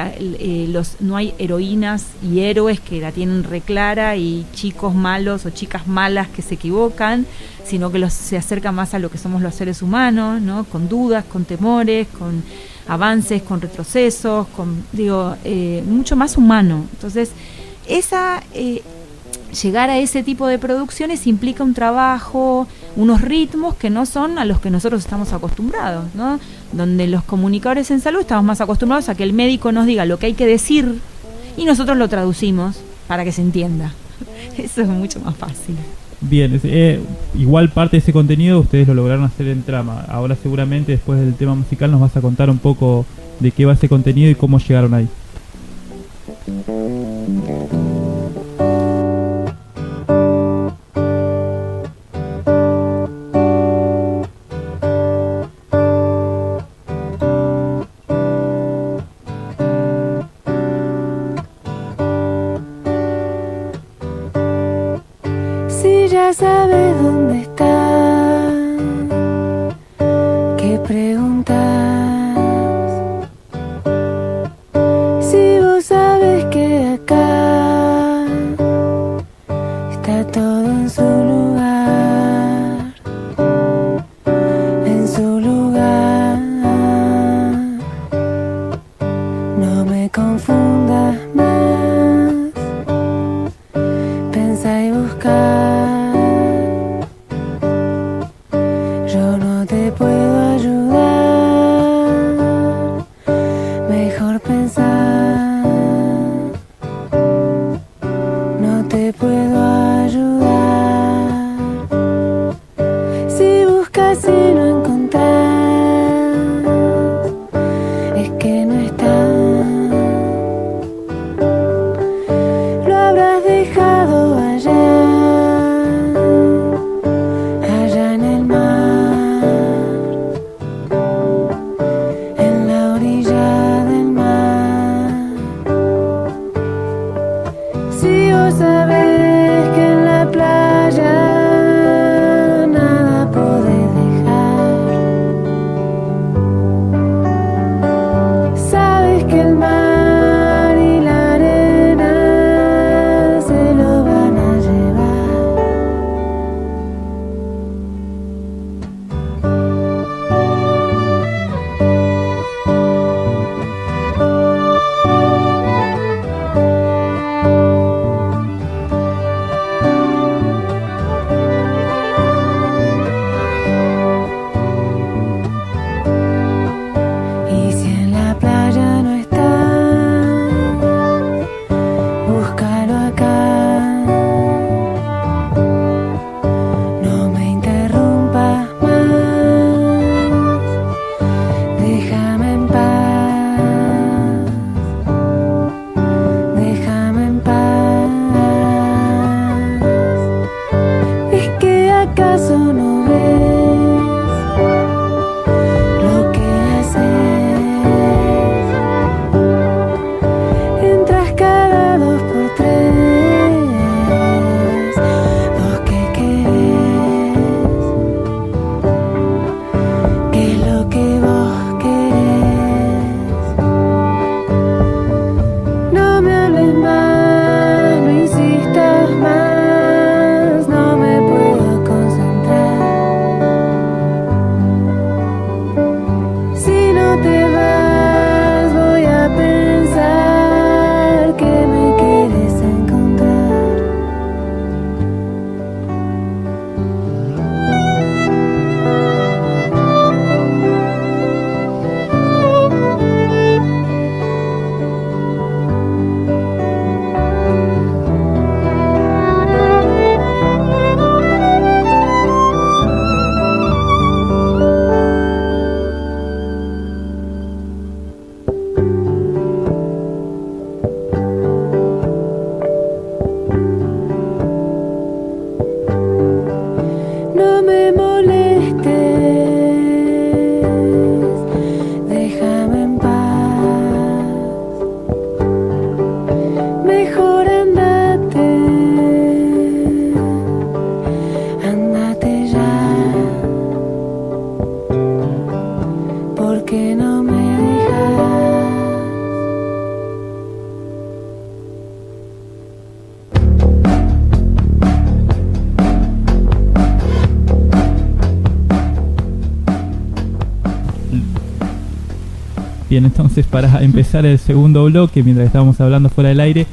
no hay heroínas y héroes que la tienen reclara y chicos malos o chicas malas que se equivocan, sino que se acerca más a lo que somos los seres humanos, ¿no? Con dudas, con temores, con avances, con retrocesos, mucho más humano. Entonces, llegar a ese tipo de producciones implica un trabajo, unos ritmos que no son a los que nosotros estamos acostumbrados, ¿no? Donde los comunicadores en salud estamos más acostumbrados a que el médico nos diga lo que hay que decir y nosotros lo traducimos para que se entienda. Eso es mucho más fácil. Bien, igual parte de ese contenido ustedes lo lograron hacer en trama. Ahora seguramente después del tema musical nos vas a contar un poco de qué va ese contenido y cómo llegaron ahí. Ya sabes dónde está, qué preguntas. Si vos sabes que acá está todo en su lugar, en su lugar. No me confundas más, pensa y busca. Que no me dejas. Bien, entonces para empezar el segundo bloque, mientras estábamos hablando fuera del aire,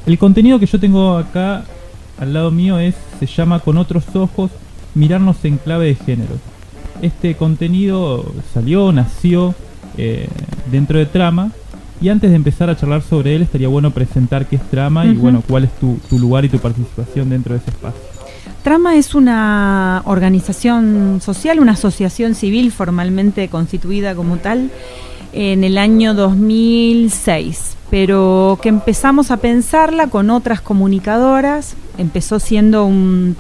el contenido que yo tengo acá al lado mío se llama Con otros ojos, mirarnos en clave de género. Este contenido nació dentro de Trama, y antes de empezar a charlar sobre él estaría bueno presentar qué es Trama y bueno, cuál es tu lugar y tu participación dentro de ese espacio. Trama es una organización social, una asociación civil formalmente constituida como tal en el año 2006, pero que empezamos a pensarla con otras comunicadoras. Empezó siendo un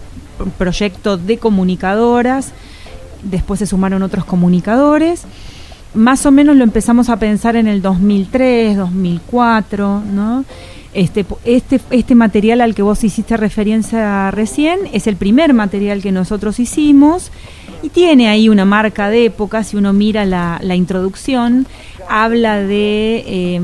proyecto de comunicadoras, después se sumaron otros comunicadores. Más o menos lo empezamos a pensar en el 2003, 2004, ¿no? Este material al que vos hiciste referencia recién es el primer material que nosotros hicimos y tiene ahí una marca de época. Si uno mira la introducción, habla de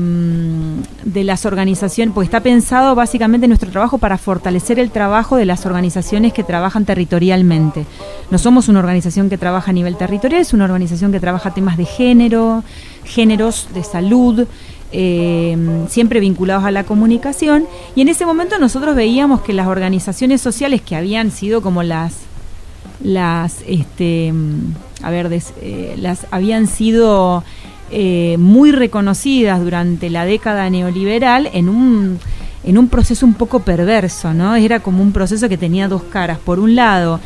las organizaciones, porque está pensado básicamente nuestro trabajo para fortalecer el trabajo de las organizaciones que trabajan territorialmente. No somos una organización que trabaja a nivel territorial, es una organización que trabaja temas de género, géneros, de salud, siempre vinculados a la comunicación, y en ese momento nosotros veíamos que las organizaciones sociales que habían sido como habían sido muy reconocidas durante la década neoliberal en un proceso un poco perverso, ¿no? Era como un proceso que tenía dos caras. Por un lado,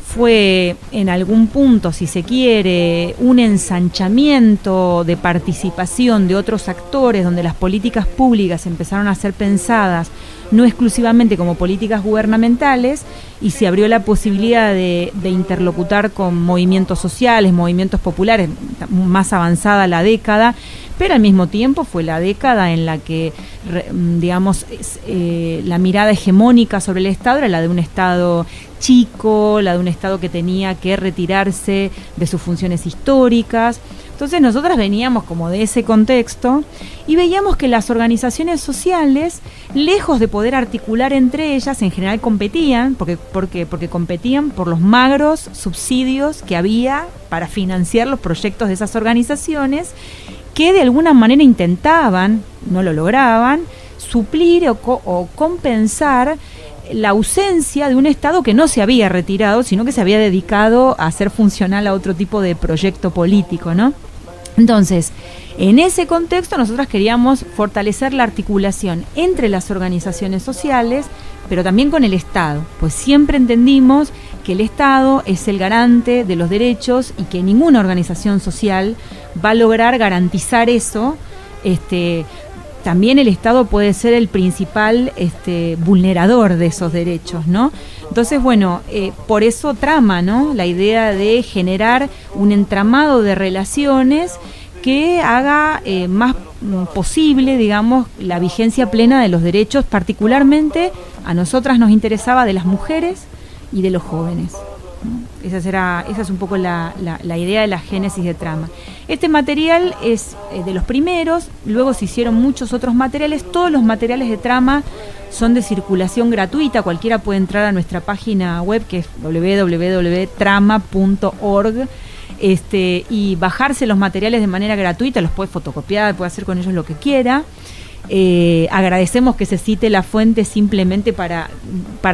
fue en algún punto, si se quiere, un ensanchamiento de participación de otros actores, donde las políticas públicas empezaron a ser pensadas no exclusivamente como políticas gubernamentales, y se abrió la posibilidad de interlocutar con movimientos sociales, movimientos populares, más avanzada la década, pero al mismo tiempo fue la década en la que, la mirada hegemónica sobre el Estado era la de un Estado chico, la de un Estado que tenía que retirarse de sus funciones históricas. Entonces nosotras veníamos como de ese contexto y veíamos que las organizaciones sociales, lejos de poder articular entre ellas, en general competían, porque competían por los magros subsidios que había para financiar los proyectos de esas organizaciones, que de alguna manera intentaban, no lo lograban, suplir o compensar la ausencia de un Estado que no se había retirado, sino que se había dedicado a hacer funcional a otro tipo de proyecto político, ¿no? Entonces, en ese contexto nosotras queríamos fortalecer la articulación entre las organizaciones sociales, pero también con el Estado, pues siempre entendimos que el Estado es el garante de los derechos y que ninguna organización social va a lograr garantizar eso. También el Estado puede ser el principal vulnerador de esos derechos, ¿no? Entonces, bueno, por eso Trama, ¿no? La idea de generar un entramado de relaciones que haga más posible, digamos, la vigencia plena de los derechos, particularmente a nosotras nos interesaba de las mujeres y de los jóvenes. Esa es un poco la idea de la génesis de Trama. Este material es de los primeros, luego se hicieron muchos otros materiales. Todos los materiales de Trama son de circulación gratuita, cualquiera puede entrar a nuestra página web, que es www.trama.org, y bajarse los materiales de manera gratuita, los puede fotocopiar, puede hacer con ellos lo que quiera. Agradecemos que se cite la fuente simplemente para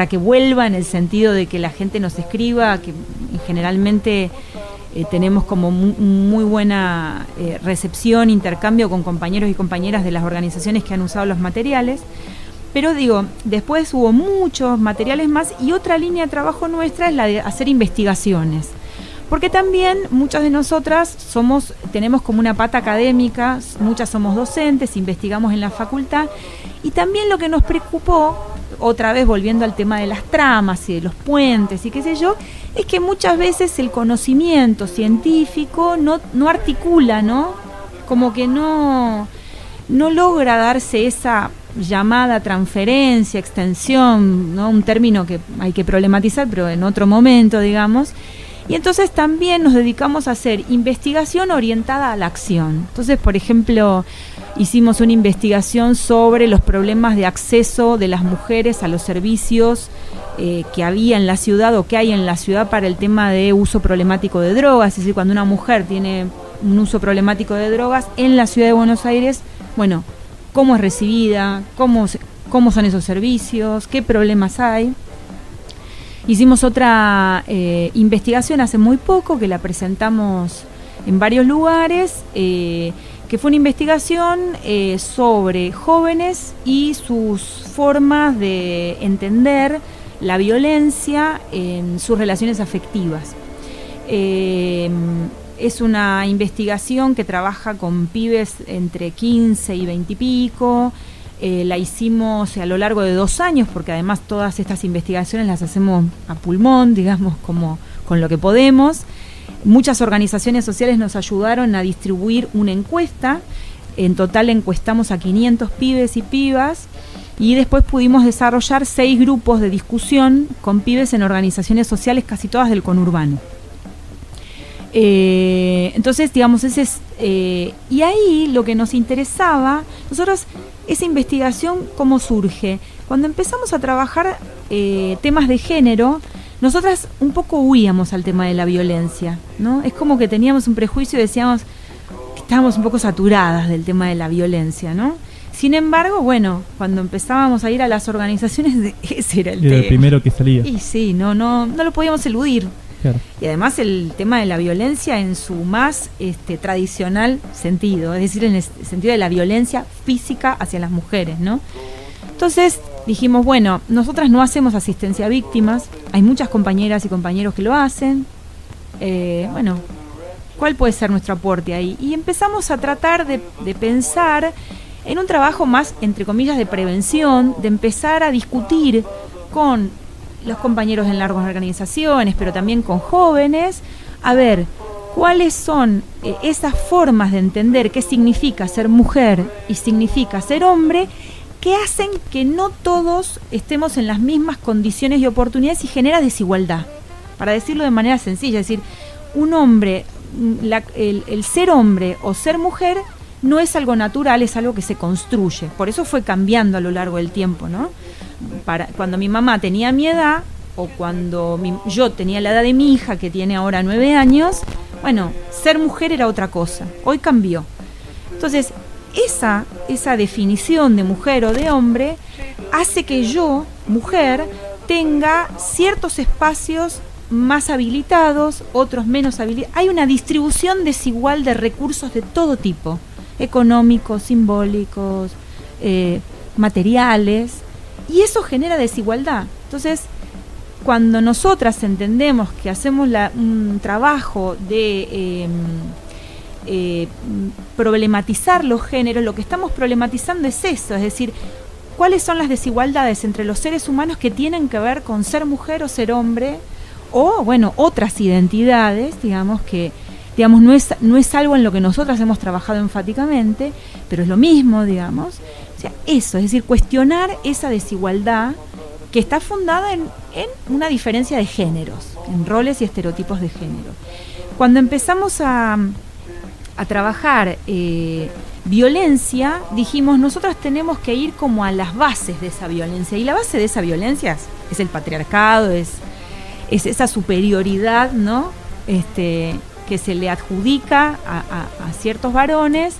que vuelva, en el sentido de que la gente nos escriba, que generalmente tenemos como muy buena recepción, intercambio con compañeros y compañeras de las organizaciones que han usado los materiales. Pero digo, después hubo muchos materiales más, y otra línea de trabajo nuestra es la de hacer investigaciones. Porque también muchas de nosotras tenemos como una pata académica, muchas somos docentes, investigamos en la facultad, y también lo que nos preocupó, otra vez volviendo al tema de las tramas y de los puentes y qué sé yo, es que muchas veces el conocimiento científico no articula, ¿no? Como que no logra darse esa llamada transferencia, extensión, ¿no? Un término que hay que problematizar, pero en otro momento, digamos. Y entonces también nos dedicamos a hacer investigación orientada a la acción. Entonces, por ejemplo, hicimos una investigación sobre los problemas de acceso de las mujeres a los servicios que había en la ciudad o que hay en la ciudad para el tema de uso problemático de drogas. Es decir, cuando una mujer tiene un uso problemático de drogas en la ciudad de Buenos Aires, bueno, cómo es recibida, cómo son esos servicios, qué problemas hay. Hicimos otra investigación hace muy poco, que la presentamos en varios lugares, que fue una investigación sobre jóvenes y sus formas de entender la violencia en sus relaciones afectivas. Es una investigación que trabaja con pibes entre 15 y 20 y pico. La hicimos a lo largo de 2 años, porque además todas estas investigaciones las hacemos a pulmón, digamos, como con lo que podemos. Muchas organizaciones sociales nos ayudaron a distribuir una encuesta. En total encuestamos a 500 pibes y pibas, y después pudimos desarrollar 6 grupos de discusión con pibes en organizaciones sociales, casi todas del conurbano. Entonces, digamos, ese es, y ahí lo que nos interesaba, nosotros, esa investigación, ¿cómo surge? Cuando empezamos a trabajar temas de género, nosotras un poco huíamos al tema de la violencia, ¿no? Es como que teníamos un prejuicio y decíamos que estábamos un poco saturadas del tema de la violencia, ¿no? Sin embargo, bueno, cuando empezábamos a ir a las organizaciones, ese era el tema. Era el primero que salía. Y sí, no lo podíamos eludir. Claro. Y además el tema de la violencia en su más tradicional sentido, es decir, en el sentido de la violencia física hacia las mujeres, ¿no? Entonces dijimos, bueno, nosotras no hacemos asistencia a víctimas, hay muchas compañeras y compañeros que lo hacen, bueno, ¿cuál puede ser nuestro aporte ahí? Y empezamos a tratar de pensar en un trabajo más, entre comillas, de prevención, de empezar a discutir con los compañeros en largas organizaciones, pero también con jóvenes, a ver cuáles son esas formas de entender qué significa ser mujer y significa ser hombre, que hacen que no todos estemos en las mismas condiciones y oportunidades, y genera desigualdad. Para decirlo de manera sencilla, es decir, un hombre, el ser hombre o ser mujer no es algo natural, es algo que se construye. Por eso fue cambiando a lo largo del tiempo, ¿no? Cuando mi mamá tenía mi edad, o cuando yo tenía la edad de mi hija, que tiene ahora 9 años, bueno, ser mujer era otra cosa. Hoy cambió. Entonces, esa definición de mujer o de hombre hace que yo, mujer, tenga ciertos espacios más habilitados, otros menos habilitados. Hay una distribución desigual de recursos de todo tipo, económicos, simbólicos, materiales, y eso genera desigualdad. Entonces, cuando nosotras entendemos que hacemos un trabajo de problematizar los géneros, lo que estamos problematizando es eso, es decir, cuáles son las desigualdades entre los seres humanos que tienen que ver con ser mujer o ser hombre, o bueno, otras identidades, digamos, que digamos no es algo en lo que nosotras hemos trabajado enfáticamente, pero es lo mismo, digamos. O sea, eso, es decir, cuestionar esa desigualdad que está fundada en una diferencia de géneros, en roles y estereotipos de género. Cuando empezamos a trabajar violencia, dijimos, nosotros tenemos que ir como a las bases de esa violencia, y la base de esa violencia es el patriarcado, es esa superioridad, ¿no? Que se le adjudica a ciertos varones,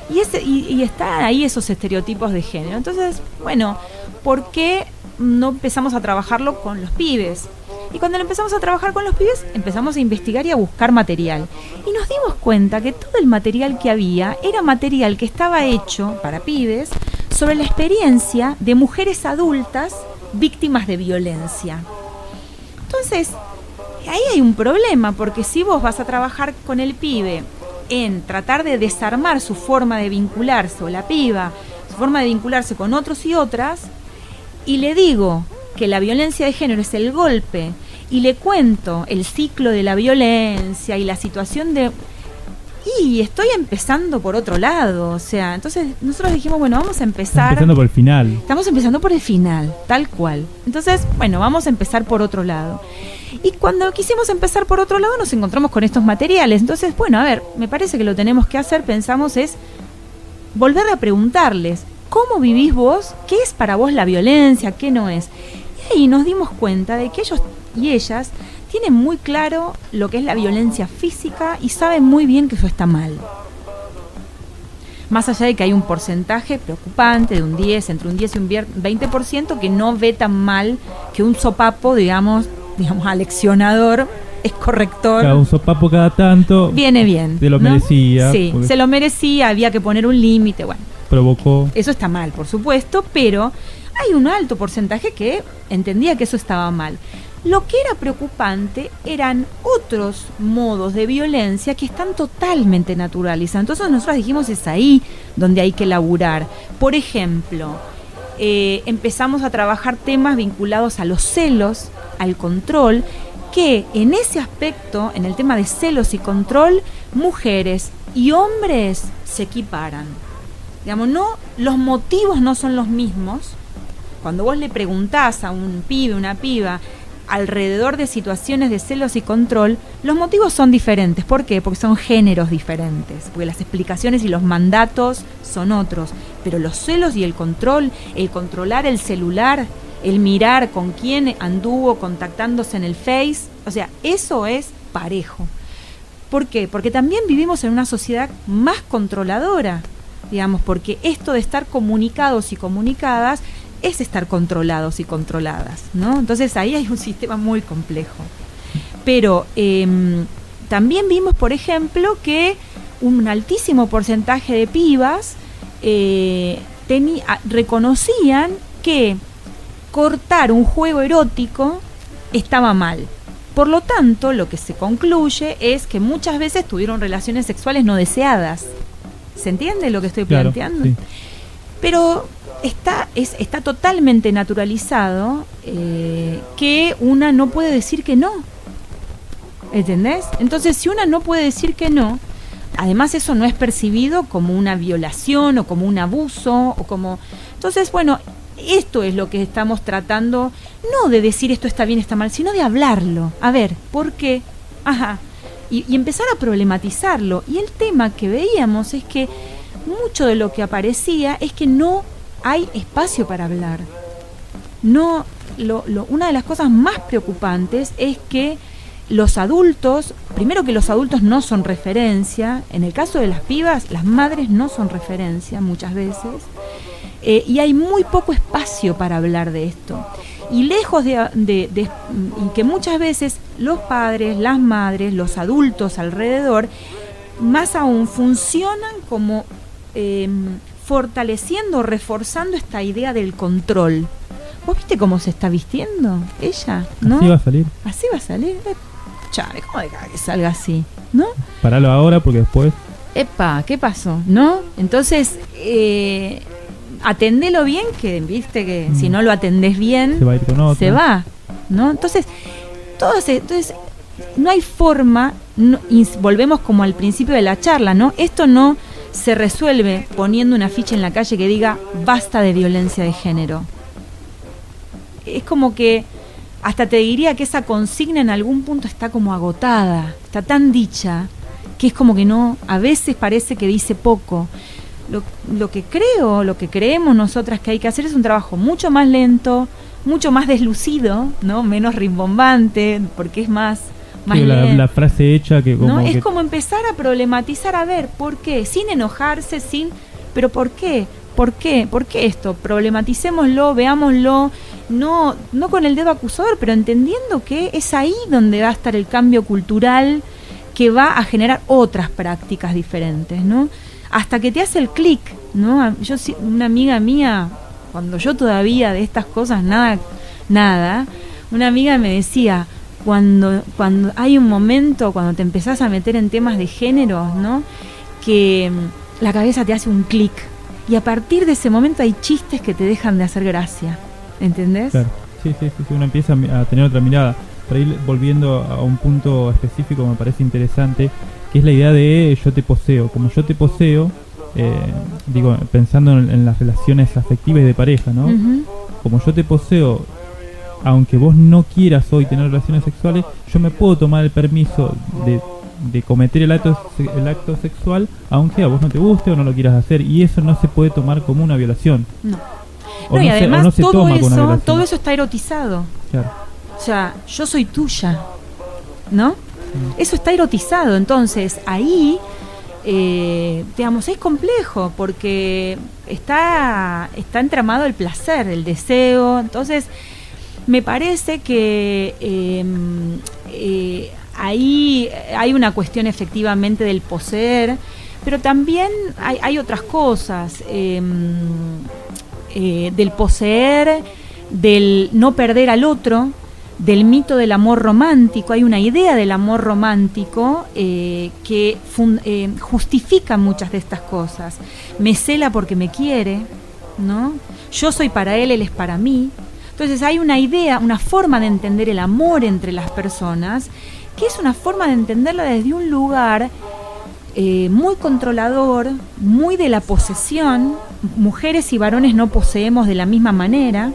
y están ahí esos estereotipos de género. Entonces, bueno, ¿por qué no empezamos a trabajarlo con los pibes? Y cuando lo empezamos a trabajar con los pibes, empezamos a investigar y a buscar material. Y nos dimos cuenta que todo el material que había era material que estaba hecho para pibes sobre la experiencia de mujeres adultas víctimas de violencia. Entonces, ahí hay un problema, porque si vos vas a trabajar con el pibe en tratar de desarmar su forma de vincularse, o la piba, su forma de vincularse con otros y otras, y le digo que la violencia de género es el golpe, y le cuento el ciclo de la violencia y la situación de... Y estoy empezando por otro lado, o sea, entonces nosotros dijimos, bueno, vamos a empezar... Empezando por el final. Estamos empezando por el final, tal cual. Entonces, bueno, vamos a empezar por otro lado. Y cuando quisimos empezar por otro lado, nos encontramos con estos materiales. Entonces, bueno, a ver, me parece que lo tenemos que hacer, pensamos, es volver a preguntarles, ¿cómo vivís vos? ¿Qué es para vos la violencia? ¿Qué no es? Y ahí nos dimos cuenta de que ellos y ellas tiene muy claro lo que es la violencia física y sabe muy bien que eso está mal. Más allá de que hay un porcentaje preocupante de un 10, entre un 10 y un 20% que no ve tan mal que un sopapo, digamos aleccionador, es corrector. Cada un sopapo cada tanto. Viene bien. Se lo ¿no? merecía. Sí, se lo merecía, había que poner un límite, bueno. Provocó. Eso está mal, por supuesto, pero hay un alto porcentaje que entendía que eso estaba mal. Lo que era preocupante eran otros modos de violencia que están totalmente naturalizados. Entonces nosotros dijimos, es ahí donde hay que laburar. Por ejemplo, empezamos a trabajar temas vinculados a los celos, al control, que en ese aspecto, en el tema de celos y control, mujeres y hombres se equiparan. Digamos, los motivos no son los mismos. Cuando vos le preguntás a un pibe, una piba, alrededor de situaciones de celos y control, los motivos son diferentes. ¿Por qué? Porque son géneros diferentes, porque las explicaciones y los mandatos son otros. Pero los celos y el control, el controlar el celular, el mirar con quién anduvo contactándose en el Face, o sea, eso es parejo. ¿Por qué? Porque también vivimos en una sociedad más controladora, digamos, porque esto de estar comunicados y comunicadas es estar controlados y controladas, ¿no? Entonces ahí hay un sistema muy complejo. Pero también vimos, por ejemplo, que un altísimo porcentaje de pibas reconocían que cortar un juego erótico estaba mal. Por lo tanto, lo que se concluye es que muchas veces tuvieron relaciones sexuales no deseadas. ¿Se entiende lo que estoy planteando? Sí. Pero está totalmente naturalizado que una no puede decir que no. ¿Entendés? Entonces, si una no puede decir que no, además eso no es percibido como una violación o como un abuso o como... Entonces, bueno, esto es lo que estamos tratando, no de decir esto está bien, está mal, sino de hablarlo. A ver, ¿por qué? Ajá. Y empezar a problematizarlo. Y el tema que veíamos es que mucho de lo que aparecía es que no hay espacio para hablar. Una de las cosas más preocupantes es que los adultos, primero que los adultos no son referencia, en el caso de las pibas, las madres no son referencia muchas veces, y hay muy poco espacio para hablar de esto. Y lejos y que muchas veces los padres, las madres, los adultos alrededor, más aún funcionan como fortaleciendo, reforzando esta idea del control. ¿Vos viste cómo se está vistiendo ella? ¿No? Así va a salir. Así va a salir. Chale, ¿cómo de que salga así? ¿No? Paralo ahora porque después... Epa, ¿qué pasó? ¿No? Entonces, atendelo bien, que viste que si no lo atendés bien, se va a ir con otra. Se va, ¿no? Entonces, no hay forma, volvemos como al principio de la charla, ¿no? Esto no se resuelve poniendo una ficha en la calle que diga basta de violencia de género. Es como que hasta te diría que esa consigna en algún punto está como agotada, está tan dicha que es como que no, a veces parece que dice poco. Lo que creemos nosotras que hay que hacer es un trabajo mucho más lento, mucho más deslucido, ¿no? Menos rimbombante, porque es más sí, la frase hecha que como ¿no? que... Es como empezar a problematizar, a ver, ¿por qué? Sin enojarse, pero ¿por qué? ¿Por qué? ¿Por qué esto? Problematicémoslo, veámoslo, no con el dedo acusador, pero entendiendo que es ahí donde va a estar el cambio cultural que va a generar otras prácticas diferentes, ¿no? Hasta que te hace el clic, ¿no? Una amiga mía, cuando yo todavía de estas cosas nada, una amiga me decía, cuando hay un momento, cuando te empezás a meter en temas de género, ¿no? Que la cabeza te hace un clic. Y a partir de ese momento hay chistes que te dejan de hacer gracia. ¿Entendés? Claro. Sí, uno empieza a tener otra mirada. Para ir volviendo a un punto específico me parece interesante, que es la idea de yo te poseo. Como yo te poseo, pensando en las relaciones afectivas y de pareja, ¿no? Uh-huh. Como yo te poseo, aunque vos no quieras hoy tener relaciones sexuales, yo me puedo tomar el permiso de cometer el acto sexual, aunque a vos no te guste o no lo quieras hacer, y eso no se puede tomar como una violación. No. Y además todo eso está erotizado. Claro. O sea, yo soy tuya. ¿no? Eso está erotizado, entonces ahí, digamos, es complejo porque está entramado el placer, el deseo. Entonces me parece que ahí hay una cuestión efectivamente del poseer, pero también hay otras cosas, del poseer, del no perder al otro, del mito del amor romántico. Hay una idea del amor romántico que justifica muchas de estas cosas. Me cela porque me quiere, ¿no? Yo soy para él es para mí. Entonces hay una idea, una forma de entender el amor entre las personas, que es una forma de entenderla desde un lugar muy controlador, muy de la posesión. Mujeres y varones no poseemos de la misma manera,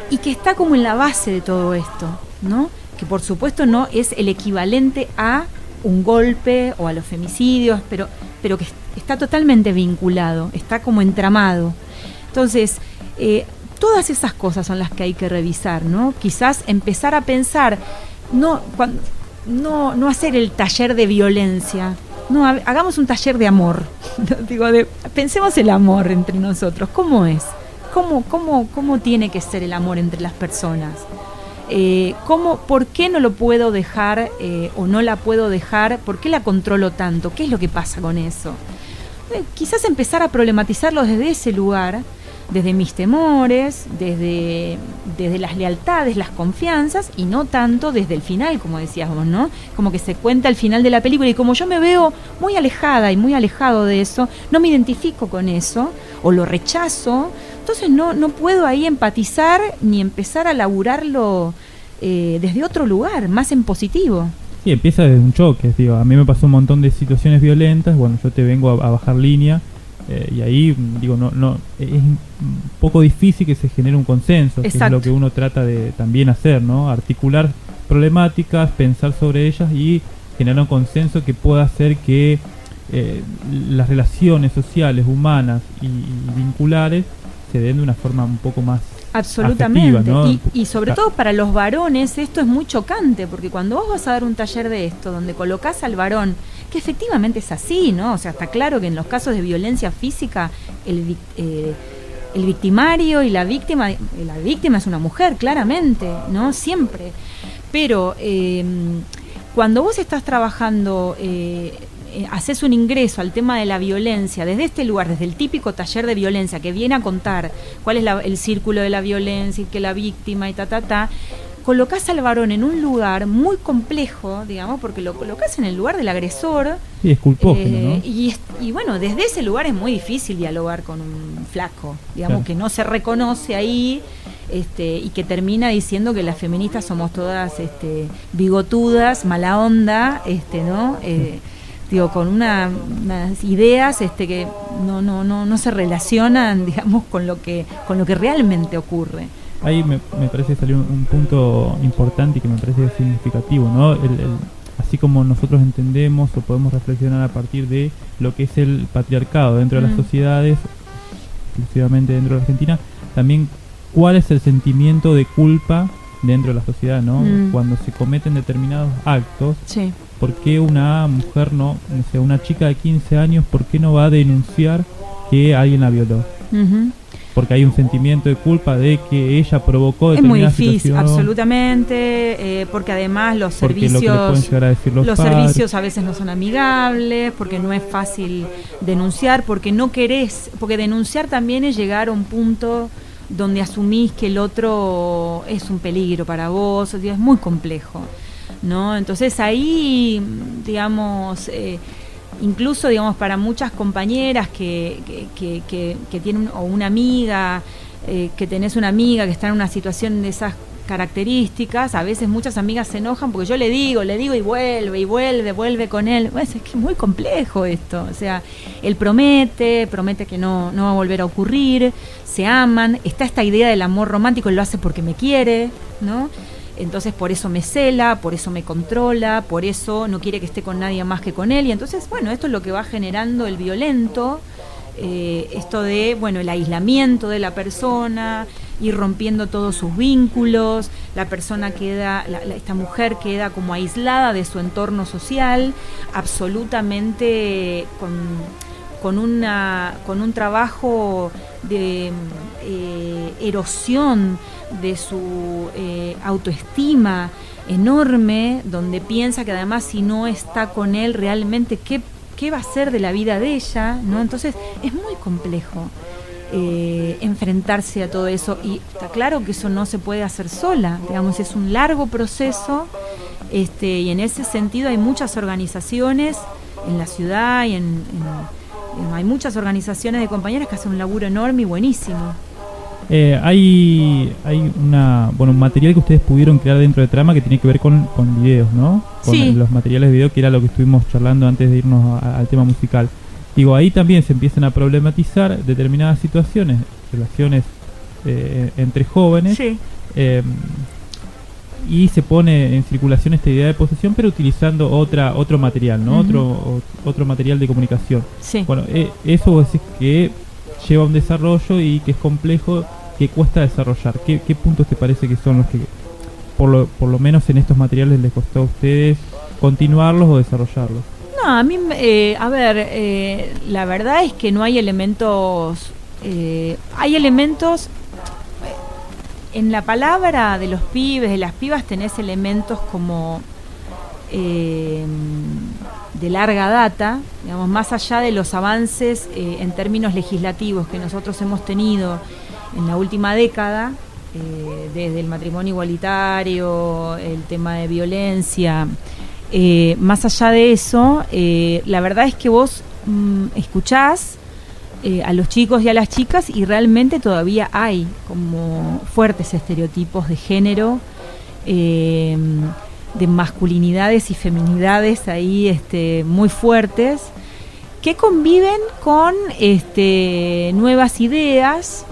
y que está como en la base de todo esto, ¿no? Que por supuesto no es el equivalente a un golpe o a los femicidios, pero que está totalmente vinculado, está como entramado. Entonces, todas esas cosas son las que hay que revisar, ¿no? Quizás empezar a pensar, no hacer el taller de violencia, no, hagamos un taller de amor. Pensemos el amor entre nosotros, ¿cómo es? ¿Cómo tiene que ser el amor entre las personas? ¿Por qué no lo puedo dejar o no la puedo dejar? ¿Por qué la controlo tanto? ¿Qué es lo que pasa con eso? Quizás empezar a problematizarlo desde ese lugar, desde mis temores, desde las lealtades, las confianzas, y no tanto desde el final, como decías vos, ¿no? Como que se cuenta el final de la película, y como yo me veo muy alejada y muy alejado de eso, no me identifico con eso, o lo rechazo, entonces no puedo ahí empatizar ni empezar a laburarlo desde otro lugar, más en positivo. Sí, empieza desde un choque, digo, a mí me pasó un montón de situaciones violentas, bueno, yo te vengo a bajar línea, y ahí, digo, no es un poco difícil que se genere un consenso. Exacto. Que es lo que uno trata de también hacer, ¿no? Articular problemáticas, pensar sobre ellas y generar un consenso que pueda hacer que las relaciones sociales, humanas y vinculares se den de una forma un poco más absolutamente afectiva, ¿no? Y sobre todo para los varones esto es muy chocante, porque cuando vos vas a dar un taller de esto, donde colocás al varón, que efectivamente es así, ¿no? O sea, está claro que en los casos de violencia física el victimario y la víctima es una mujer, claramente, ¿no? Siempre. Pero cuando vos estás trabajando, haces un ingreso al tema de la violencia desde este lugar, desde el típico taller de violencia que viene a contar cuál es el círculo de la violencia y que la víctima y colocás al varón en un lugar muy complejo, digamos, porque lo colocás en el lugar del agresor. Sí, es culpógeno, ¿no? Y bueno, desde ese lugar es muy difícil dialogar con un flaco, digamos, claro, que no se reconoce ahí, y que termina diciendo que las feministas somos todas bigotudas, mala onda, ¿no? Digo, con unas ideas que no se relacionan, digamos, con lo que realmente ocurre. Ahí me parece que salió un punto importante y que me parece significativo, ¿no? Así como nosotros entendemos o podemos reflexionar a partir de lo que es el patriarcado dentro de las sociedades, exclusivamente dentro de la Argentina, también cuál es el sentimiento de culpa dentro de la sociedad, ¿no? Cuando se cometen determinados actos, sí. ¿Por qué una mujer no sé, una chica de 15 años, por qué no va a denunciar que alguien la violó? Porque hay un sentimiento de culpa de que ella provocó determinada situación. Es muy difícil, absolutamente, porque además los servicios a veces no son amigables, porque no es fácil denunciar, porque no querés, porque denunciar también es llegar a un punto donde asumís que el otro es un peligro para vos, es muy complejo, ¿no? Entonces ahí, digamos, incluso, digamos, para muchas compañeras que tienen, o una amiga, que tenés una amiga que está en una situación de esas características, a veces muchas amigas se enojan porque yo le digo y vuelve con él. Bueno, es que es muy complejo esto, o sea, él promete que no va a volver a ocurrir, se aman, está esta idea del amor romántico, él lo hace porque me quiere, ¿no? Entonces por eso me cela, por eso me controla, por eso no quiere que esté con nadie más que con él, y entonces, bueno, esto es lo que va generando el violento, esto de, bueno, el aislamiento de la persona, ir rompiendo todos sus vínculos, la persona queda, esta mujer queda como aislada de su entorno social, absolutamente con un trabajo de erosión de su autoestima enorme, donde piensa que además si no está con él realmente qué va a ser de la vida de ella, ¿no? Entonces es muy complejo enfrentarse a todo eso, y está claro que eso no se puede hacer sola, digamos, es un largo proceso, y en ese sentido hay muchas organizaciones en la ciudad y hay muchas organizaciones de compañeras que hacen un laburo enorme y buenísimo. Hay un material que ustedes pudieron crear dentro de Trama que tiene que ver con videos, ¿no? Con sí. Los materiales de video, que era lo que estuvimos charlando antes de irnos al tema musical. Digo, ahí también se empiezan a problematizar determinadas situaciones, relaciones entre jóvenes, sí. Y se pone en circulación esta idea de posesión, pero utilizando otro material, ¿no? Otro material de comunicación. Sí. Bueno, eso vos decís que lleva un desarrollo y que es complejo, que cuesta desarrollar. ¿Qué puntos te parece que son los que, por lo menos en estos materiales, les costó a ustedes continuarlos o desarrollarlos? No, a mí, la verdad es que no hay elementos, hay elementos, en la palabra de los pibes, de las pibas, tenés elementos como de larga data, digamos, más allá de los avances en términos legislativos que nosotros hemos tenido en la última década, desde el matrimonio igualitario, el tema de violencia, más allá de eso, la verdad es que vos escuchás a los chicos y a las chicas y realmente todavía hay como fuertes estereotipos de género, de masculinidades y feminidades ahí muy fuertes, que conviven con nuevas ideas,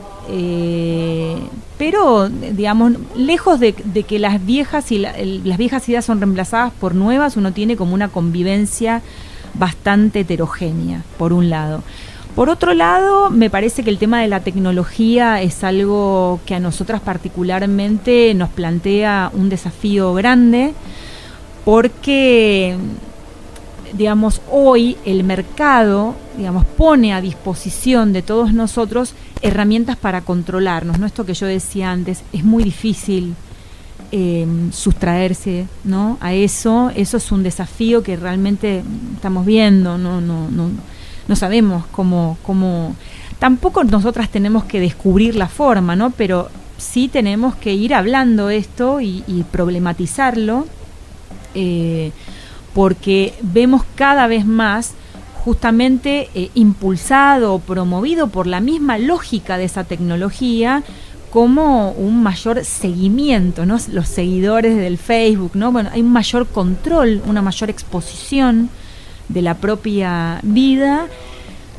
pero digamos, lejos de que las viejas las viejas ideas son reemplazadas por nuevas, uno tiene como una convivencia bastante heterogénea, por un lado. Por otro lado, me parece que el tema de la tecnología es algo que a nosotras particularmente nos plantea un desafío grande, porque, digamos, hoy el mercado, digamos, pone a disposición de todos nosotros herramientas para controlarnos, ¿no? Esto que yo decía antes, es muy difícil sustraerse, ¿no? A eso es un desafío que realmente estamos viendo, no sabemos cómo, tampoco nosotras tenemos que descubrir la forma, ¿no? Pero sí tenemos que ir hablando esto y problematizarlo, porque vemos cada vez más, justamente impulsado o promovido por la misma lógica de esa tecnología, como un mayor seguimiento, ¿no? Los seguidores del Facebook, ¿no? Bueno, hay un mayor control, una mayor exposición de la propia vida,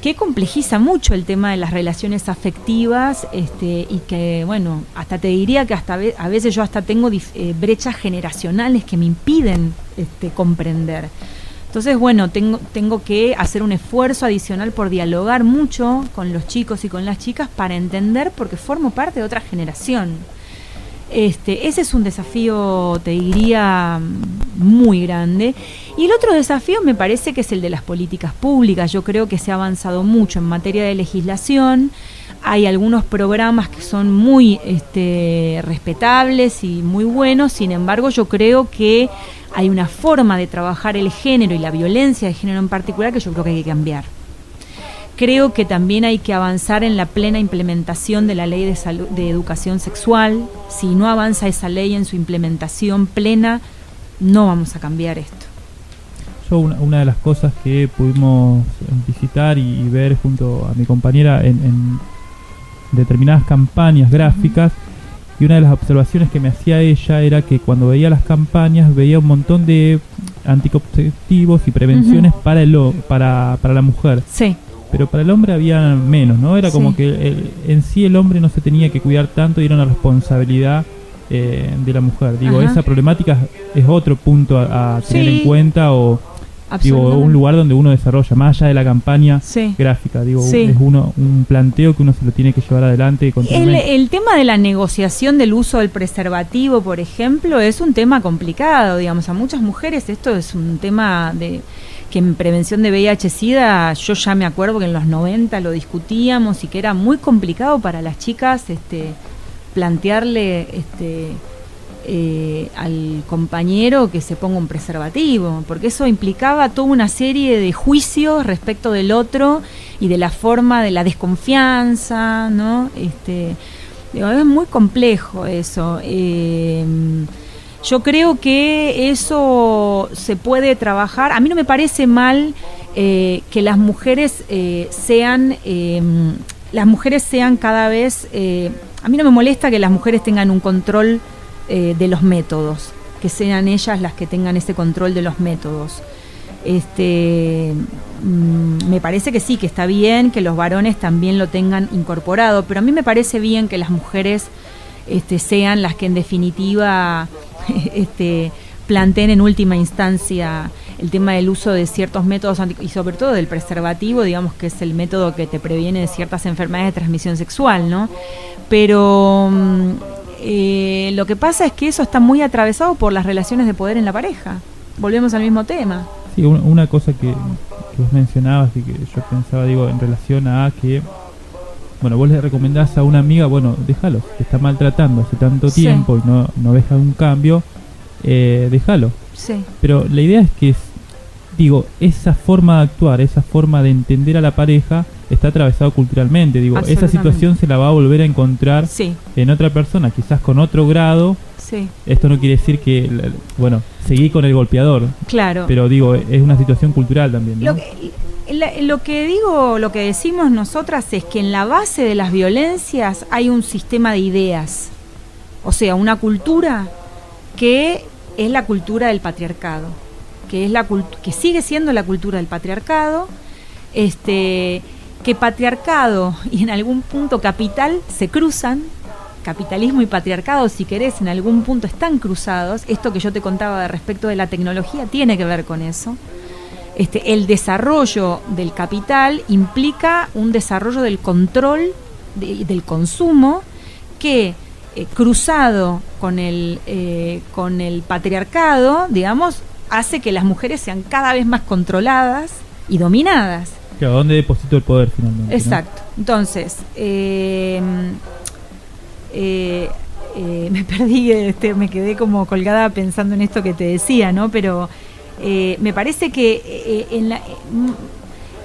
que complejiza mucho el tema de las relaciones afectivas, y que, bueno, hasta te diría que a veces yo hasta tengo brechas generacionales que me impiden comprender. Entonces, bueno, tengo que hacer un esfuerzo adicional por dialogar mucho con los chicos y con las chicas para entender, porque formo parte de otra generación. Ese es un desafío, te diría, muy grande. Y el otro desafío me parece que es el de las políticas públicas. Yo creo que se ha avanzado mucho en materia de legislación. Hay algunos programas que son muy respetables y muy buenos. Sin embargo, yo creo que hay una forma de trabajar el género y la violencia de género en particular que yo creo que hay que cambiar. Creo que también hay que avanzar en la plena implementación de la ley de educación sexual. Si no avanza esa ley en su implementación plena, no vamos a cambiar esto. Yo una de las cosas que pudimos visitar y ver junto a mi compañera en determinadas campañas gráficas, y una de las observaciones que me hacía ella era que cuando veía las campañas veía un montón de anticonceptivos y prevenciones para la mujer. Sí. Pero para el hombre había menos, ¿no? Era como que en sí el hombre no se tenía que cuidar tanto y era una responsabilidad de la mujer. Digo, esa problemática es otro punto a tener en cuenta, o Digo, un lugar donde uno desarrolla, más allá de la campaña gráfica, digo, es un planteo que uno se lo tiene que llevar adelante continuamente. El tema de la negociación del uso del preservativo, por ejemplo, es un tema complicado, digamos, a muchas mujeres esto es un tema que en prevención de VIH-Sida, yo ya me acuerdo que en los 90 lo discutíamos y que era muy complicado para las chicas plantearle al compañero que se ponga un preservativo, porque eso implicaba toda una serie de juicios respecto del otro y de la forma de la desconfianza, ¿no? Es muy complejo eso. Yo creo que eso se puede trabajar. A mí no me parece mal que las mujeres sean cada vez. A mí no me molesta que las mujeres tengan un control de los métodos, que sean ellas las que tengan ese control de los métodos. Me parece que sí, que está bien que los varones también lo tengan incorporado, pero a mí me parece bien que las mujeres sean las que en definitiva planteen en última instancia el tema del uso de ciertos métodos y sobre todo del preservativo, digamos que es el método que te previene de ciertas enfermedades de transmisión sexual, ¿no? Pero lo que pasa es que eso está muy atravesado por las relaciones de poder en la pareja. Volvemos al mismo tema. Sí, una cosa que vos mencionabas y que yo pensaba, digo, en relación a que bueno, vos le recomendás a una amiga, bueno, déjalo, te está maltratando hace tanto tiempo y no ves un cambio, déjalo. Sí. Pero la idea es que, esa forma de actuar, esa forma de entender a la pareja está atravesado culturalmente. Digo, esa situación se la va a volver a encontrar en otra persona, quizás con otro grado. Sí. Esto no quiere decir que, seguí con el golpeador. Claro. Pero es una situación cultural también, ¿no? Lo que decimos nosotras es que en la base de las violencias hay un sistema de ideas, o sea, una cultura que es la cultura del patriarcado, que sigue siendo la cultura del patriarcado, que patriarcado y en algún punto capital se cruzan. Capitalismo y patriarcado, si querés, en algún punto están cruzados. Esto que yo te contaba respecto de la tecnología tiene que ver con eso. El desarrollo del capital implica un desarrollo del control del consumo que, cruzado con el patriarcado, digamos, hace que las mujeres sean cada vez más controladas y dominadas. Claro, ¿dónde deposito el poder finalmente? Exacto. ¿No? Entonces, me perdí, me quedé como colgada pensando en esto que te decía, ¿no? Pero me parece que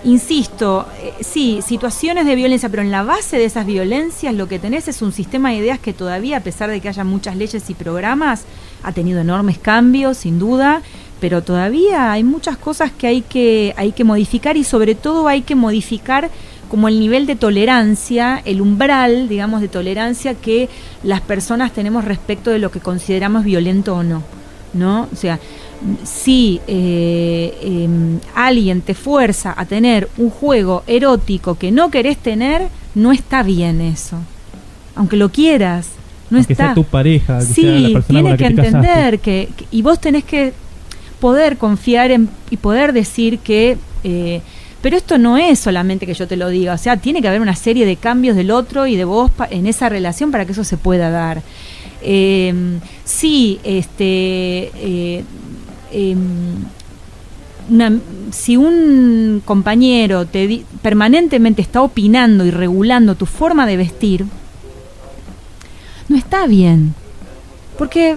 insisto, sí, situaciones de violencia, pero en la base de esas violencias lo que tenés es un sistema de ideas que todavía, a pesar de que haya muchas leyes y programas, ha tenido enormes cambios, sin duda, pero todavía hay muchas cosas que hay que modificar y sobre todo hay que modificar como el nivel de tolerancia, el umbral, digamos, de tolerancia que las personas tenemos respecto de lo que consideramos violento o no, ¿no? O sea, si alguien te fuerza a tener un juego erótico que no querés tener, no está bien eso. Aunque lo quieras, no aunque está. Sea tu pareja, que sí, sea la persona con la que tiene te que entender casaste. y vos tenés que poder confiar y poder decir que pero esto no es solamente que yo te lo diga, o sea, tiene que haber una serie de cambios del otro y de vos en esa relación para que eso se pueda dar. Si un compañero permanentemente está opinando y regulando tu forma de vestir, no está bien. Porque,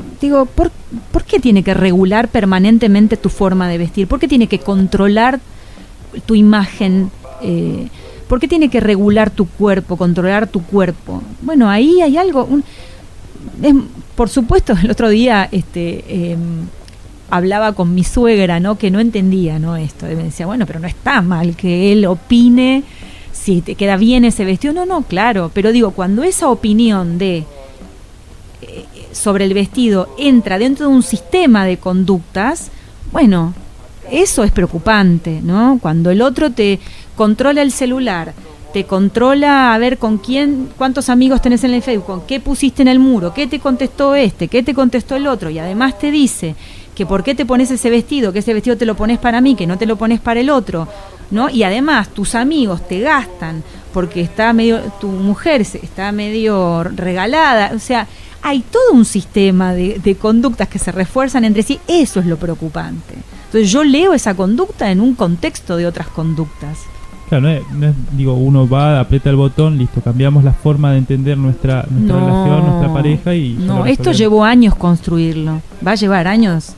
¿por qué tiene que regular permanentemente tu forma de vestir? ¿Por qué tiene que controlar tu imagen? ¿Por qué tiene que regular tu cuerpo, controlar tu cuerpo? Bueno, ahí hay algo. Por supuesto, el otro día hablaba con mi suegra, ¿no? Que no entendía, ¿no? Esto. Y me decía, bueno, pero no está mal que él opine si te queda bien ese vestido. No, claro. Pero cuando esa opinión sobre el vestido entra dentro de un sistema de conductas, bueno, eso es preocupante, ¿no? Cuando el otro te controla el celular, te controla a ver con cuántos amigos tenés en el Facebook, qué pusiste en el muro, qué te contestó qué te contestó el otro, y además te dice que por qué te pones ese vestido, que ese vestido te lo pones para mí, que no te lo pones para el otro, ¿no? Y además tus amigos te gastan porque está medio, tu mujer está medio regalada, o sea, hay todo un sistema de conductas que se refuerzan entre sí. Eso es lo preocupante. Entonces yo leo esa conducta en un contexto de otras conductas. Claro, no es, digo, uno va, aprieta el botón, listo, cambiamos la forma de entender nuestra relación, nuestra pareja y... No, esto llevó años construirlo, va a llevar años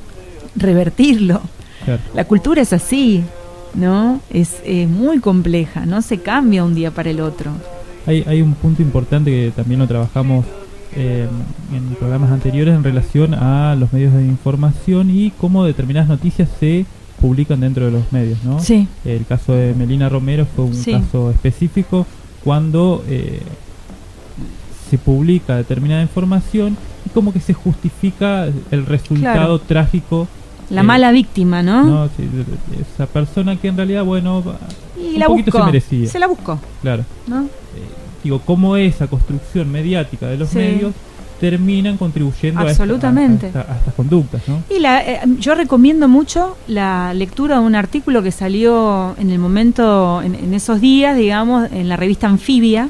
revertirlo. Claro. La cultura es así, ¿no? Es muy compleja, no se cambia un día para el otro. Hay un punto importante que también lo trabajamos en programas anteriores en relación a los medios de información y cómo determinadas noticias se publican dentro de los medios, ¿no? Sí. El caso de Melina Romero fue un caso específico cuando se publica determinada información y como que se justifica el resultado trágico. La mala víctima, ¿no? Sí, esa persona que en realidad, bueno, y un la poquito buscó. se merecía. Se la buscó. Claro. ¿No? Digo, cómo esa construcción mediática de los medios terminan contribuyendo a estas conductas, ¿no? Y yo recomiendo mucho la lectura de un artículo que salió en el momento, en esos días, digamos, en la revista Anfibia,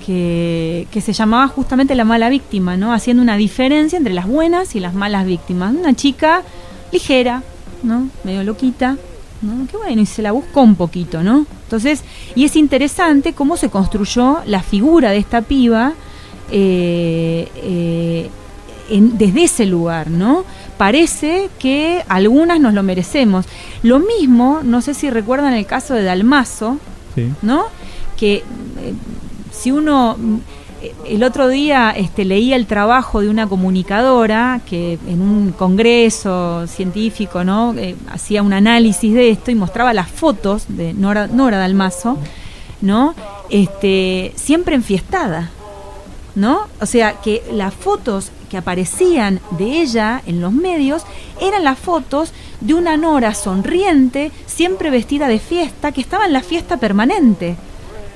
que se llamaba justamente La mala víctima, ¿no? Haciendo una diferencia entre las buenas y las malas víctimas. Una chica ligera, ¿no? Medio loquita, ¿no? Que bueno, y se la buscó un poquito, ¿no? Entonces, y es interesante cómo se construyó la figura de esta piba desde ese lugar, ¿no? Parece que algunas nos lo merecemos. Lo mismo, no sé si recuerdan el caso de Dalmazo, ¿no? Que si uno... El otro día leía el trabajo de una comunicadora que en un congreso científico, ¿no? Hacía un análisis de esto y mostraba las fotos de Nora Dalmazo, ¿no? Siempre enfiestada, ¿no? O sea, que las fotos que aparecían de ella en los medios eran las fotos de una Nora sonriente, siempre vestida de fiesta, que estaba en la fiesta permanente,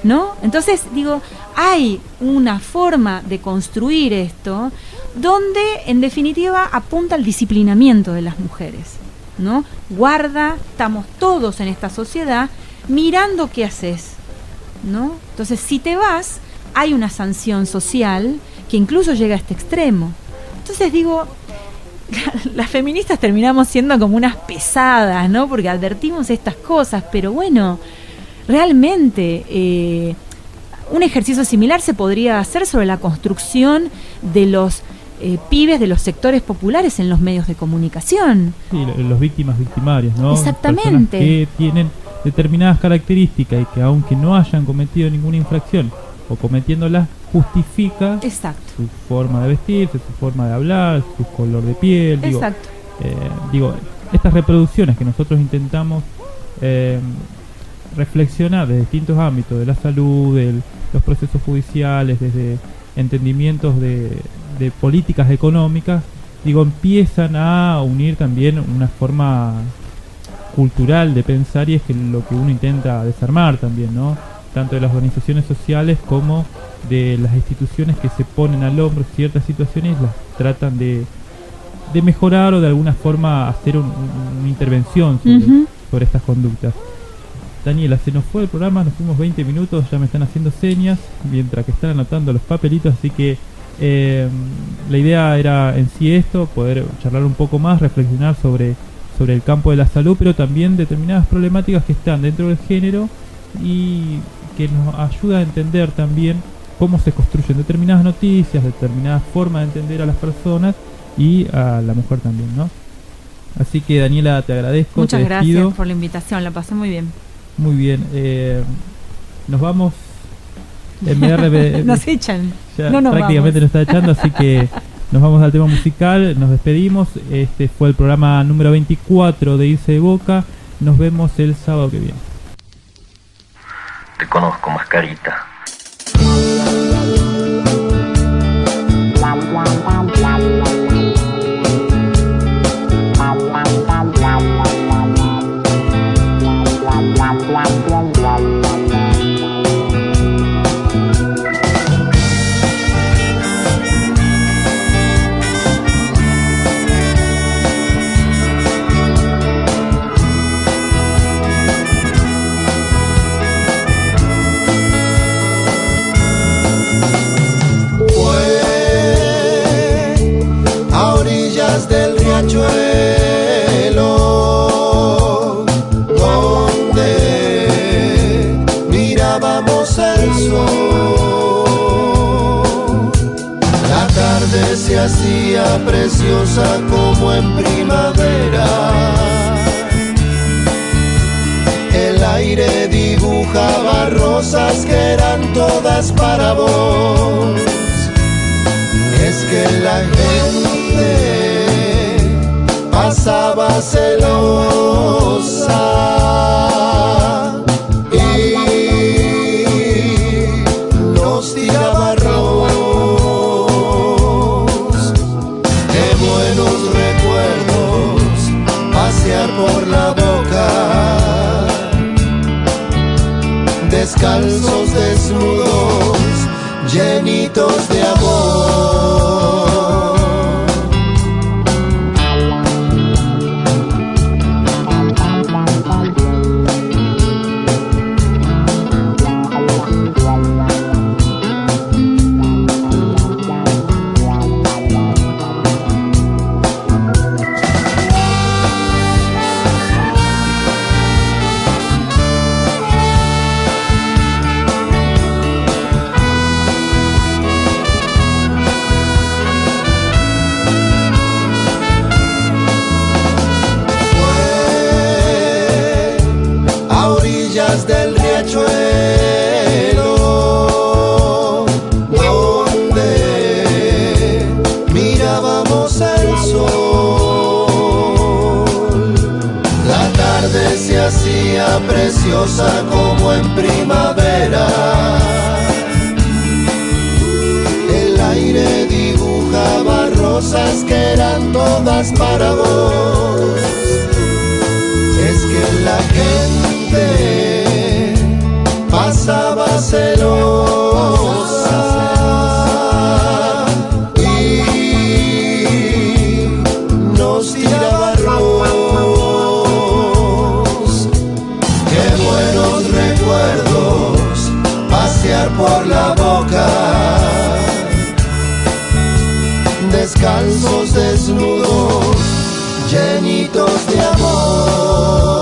¿no? Entonces, digo, hay una forma de construir esto donde, en definitiva, apunta al disciplinamiento de las mujeres, ¿no? Guarda, estamos todos en esta sociedad mirando qué haces, ¿no? Entonces, si te vas, hay una sanción social que incluso llega a este extremo. Entonces, digo, las feministas terminamos siendo como unas pesadas, ¿no? Porque advertimos estas cosas, pero bueno, realmente un ejercicio similar se podría hacer sobre la construcción de los pibes de los sectores populares en los medios de comunicación. Sí, los victimarios, ¿no? Exactamente. Personas que tienen determinadas características y que aunque no hayan cometido ninguna infracción o cometiéndolas, justifica su forma de vestirse, su forma de hablar, su color de piel. Digo, estas reproducciones que nosotros intentamos reflexionar desde distintos ámbitos, de la salud, de los procesos judiciales, desde entendimientos de políticas económicas, digo, empiezan a unir también una forma cultural de pensar, y es que lo que uno intenta desarmar también, ¿no? Tanto de las organizaciones sociales como de las instituciones que se ponen al hombro ciertas situaciones y las tratan de mejorar o de alguna forma hacer una intervención sobre estas conductas. Daniela, se nos fue el programa, nos fuimos 20 minutos, ya me están haciendo señas mientras que están anotando los papelitos, así que la idea era en sí esto, poder charlar un poco más, reflexionar sobre el campo de la salud, pero también determinadas problemáticas que están dentro del género y que nos ayuda a entender también cómo se construyen determinadas noticias, determinadas formas de entender a las personas y a la mujer también, ¿no? Así que, Daniela, te agradezco. Muchas gracias por la invitación, la pasé muy bien. Muy bien, nos vamos. Nos echan. Ya no nos prácticamente vamos. Nos está echando, así que nos vamos al tema musical, nos despedimos. Este fue el programa número 24 de Irse de Boca. Nos vemos el sábado que viene. Te conozco, mascarita. mirábamos el sol. La tarde se hacía preciosa como en primavera. El aire dibujaba rosas que eran todas para vos. Es que la gente pasaba celosa y nos tiraba arroz. Qué buenos recuerdos pasear por la boca, descalzos, desnudos, llenitos de amor. Del riachuelo, donde mirábamos el sol. La tarde se hacía preciosa como en primavera. El aire dibujaba rosas que eran todas para vos. Es que la gente pasaba celosa y nos tiraba arroz. Qué buenos recuerdos pasear por la boca, descalzos, desnudos, llenitos de amor.